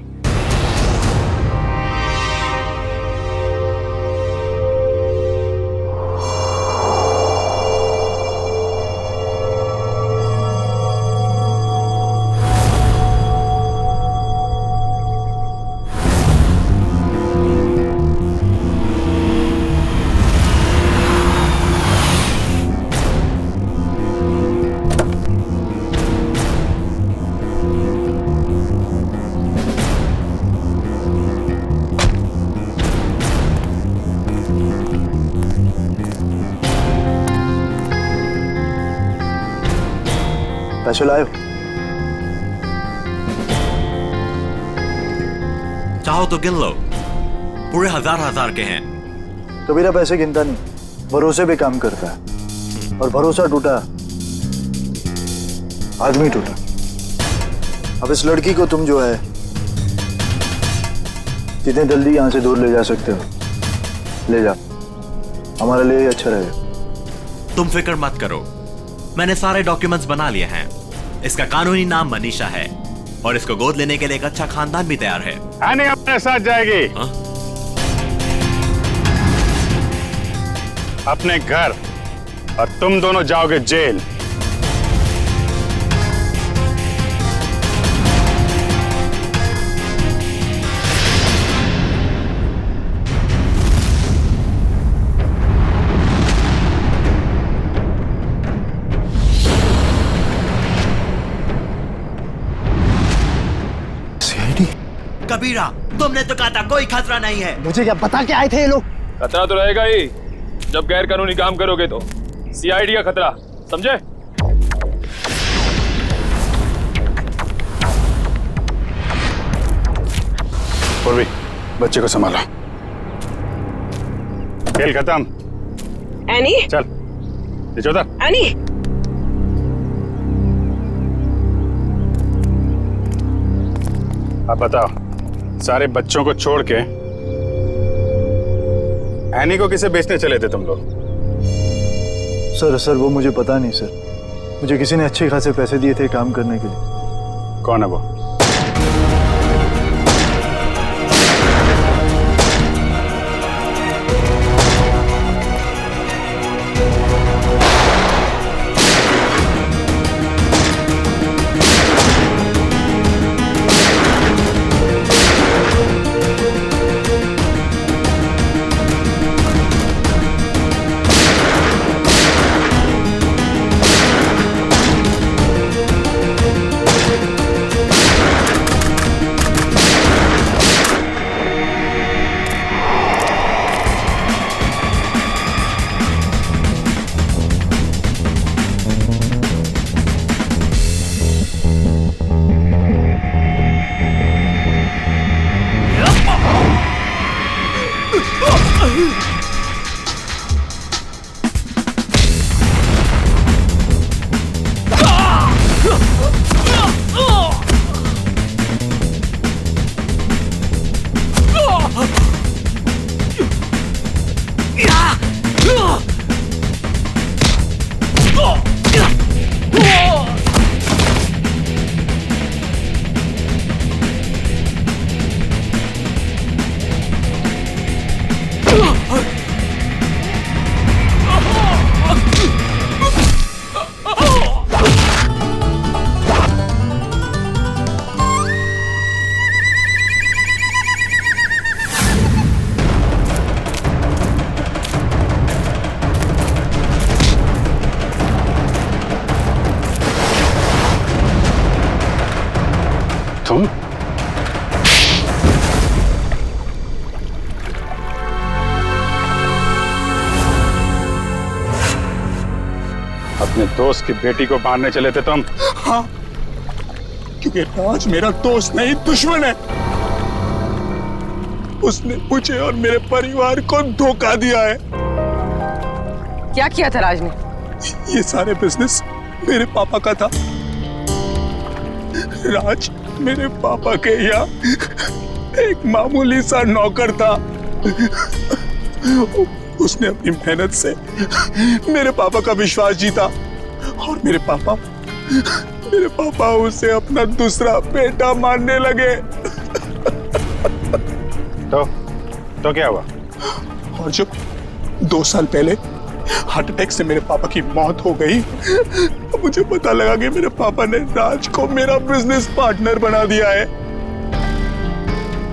पैसे लाए? चाहो तो गिन लो, पूरे हजार के हैं। कबीरा पैसे गिनता नहीं, भरोसे पे काम करता है, और भरोसा टूटा आदमी टूटा। अब इस लड़की को तुम जो है जितने जल्दी यहाँ से दूर ले जा सकते हो ले जाओ, हमारे लिए अच्छा रहेगा। तुम फिक्र मत करो, मैंने सारे डॉक्यूमेंट्स बना लिए हैं। इसका कानूनी नाम मनीषा है और इसको गोद लेने के लिए एक अच्छा खानदान भी तैयार है। आने अपने साथ जाएगी। अपने घर, और तुम दोनों जाओगे जेल। कबीरा, तुमने तो कहा था कोई खतरा नहीं है। मुझे क्या बता के आए थे ये लोग? खतरा तो रहेगा ही जब गैर कानूनी काम करोगे तो। सीआईडी का खतरा, समझे? पूर्वी, बच्चे को संभालो। खेल खत्म। एनी, चल निचोदा। एनी, अब बताओ, सारे बच्चों को छोड़ के एनी को किसे बेचने चले थे तुम लोग? सर वो मुझे पता नहीं सर। मुझे किसी ने अच्छे खासे पैसे दिए थे काम करने के लिए। कौन है वो? तुम? अपने दोस्त की बेटी को मारने चले थे तुम? हाँ, क्योंकि राज मेरा दोस्त नहीं दुश्मन है। उसने मुझे और मेरे परिवार को धोखा दिया है। क्या किया था राज ने? ये सारे बिजनेस मेरे पापा का था। राज मेरे पापा के यहाँ एक मामूली सा नौकर था। उसने अपनी मेहनत से मेरे पापा का विश्वास जीता और मेरे पापा उसे अपना दूसरा बेटा मानने लगे। तो क्या हुआ? और जब 2 साल पहले हार्ट अटैक से मेरे पापा की मौत हो गई तो मुझे पता लगा कि मेरे पापा ने राज को मेरा बिजनेस पार्टनर बना दिया है।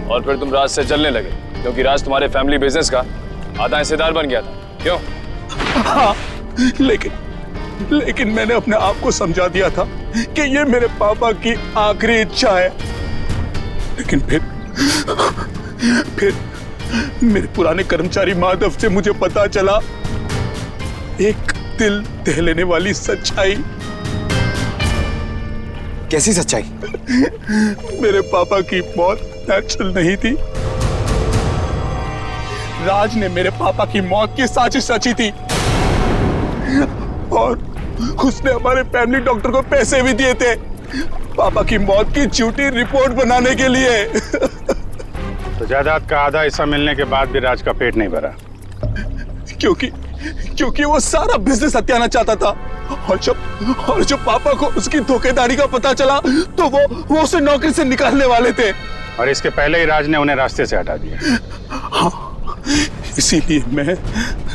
और फिर तुम राज से जलने लगे क्योंकि राज तुम्हारे फैमिली बिजनेस का आधा हिस्सेदार बन गया था, क्यों? हाँ, लेकिन मैंने अपने आप को समझा दिया था कि ये मेरे पापा की आखिरी इच्छा है। लेकिन फिर मेरे पुराने कर्मचारी माधव से मुझे पता चला एक दिल दह लेने वाली सच्चाई। कैसी सच्चाई? मेरे पापा की मौत नेचुरल नहीं थी। राज ने मेरे पापा की मौत की साजिश रची थी और उसने हमारे फैमिली डॉक्टर को पैसे भी दिए थे पापा की मौत की झूठी रिपोर्ट बनाने के लिए। तो जायदाद का आधा हिस्सा मिलने के बाद भी राज का पेट नहीं भरा, क्योंकि वो सारा बिजनेस हत्याना चाहता था। और जब पापा को उसकी धोखेधारी का पता चला तो वो उसे नौकरी से निकालने वाले थे। और इसके पहले ही राज ने उन्हें रास्ते से हटा दिया। हाँ, इसीलिए मैं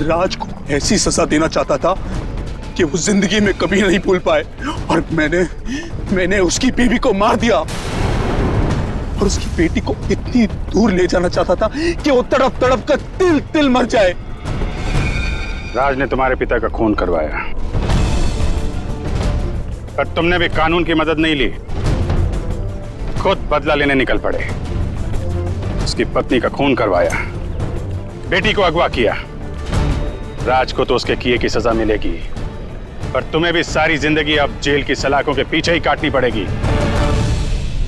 राज को ऐसी सजा देना चाहता था कि वो जिंदगी में कभी नहीं भूल पाए। और मैंने उसकी बीवी को मार दिया और उसकी बेटी को इतनी दूर ले जाना चाहता था कि वो तड़प तड़प कर तिल तिल मर जाए। राज ने तुम्हारे पिता का खून करवाया, पर तुमने भी कानून की मदद नहीं ली, खुद बदला लेने निकल पड़े। उसकी पत्नी का खून करवाया, बेटी को अगवा किया। राज को तो उसके किए की सजा मिलेगी, पर तुम्हें भी सारी जिंदगी अब जेल की सलाखों के पीछे ही काटनी पड़ेगी।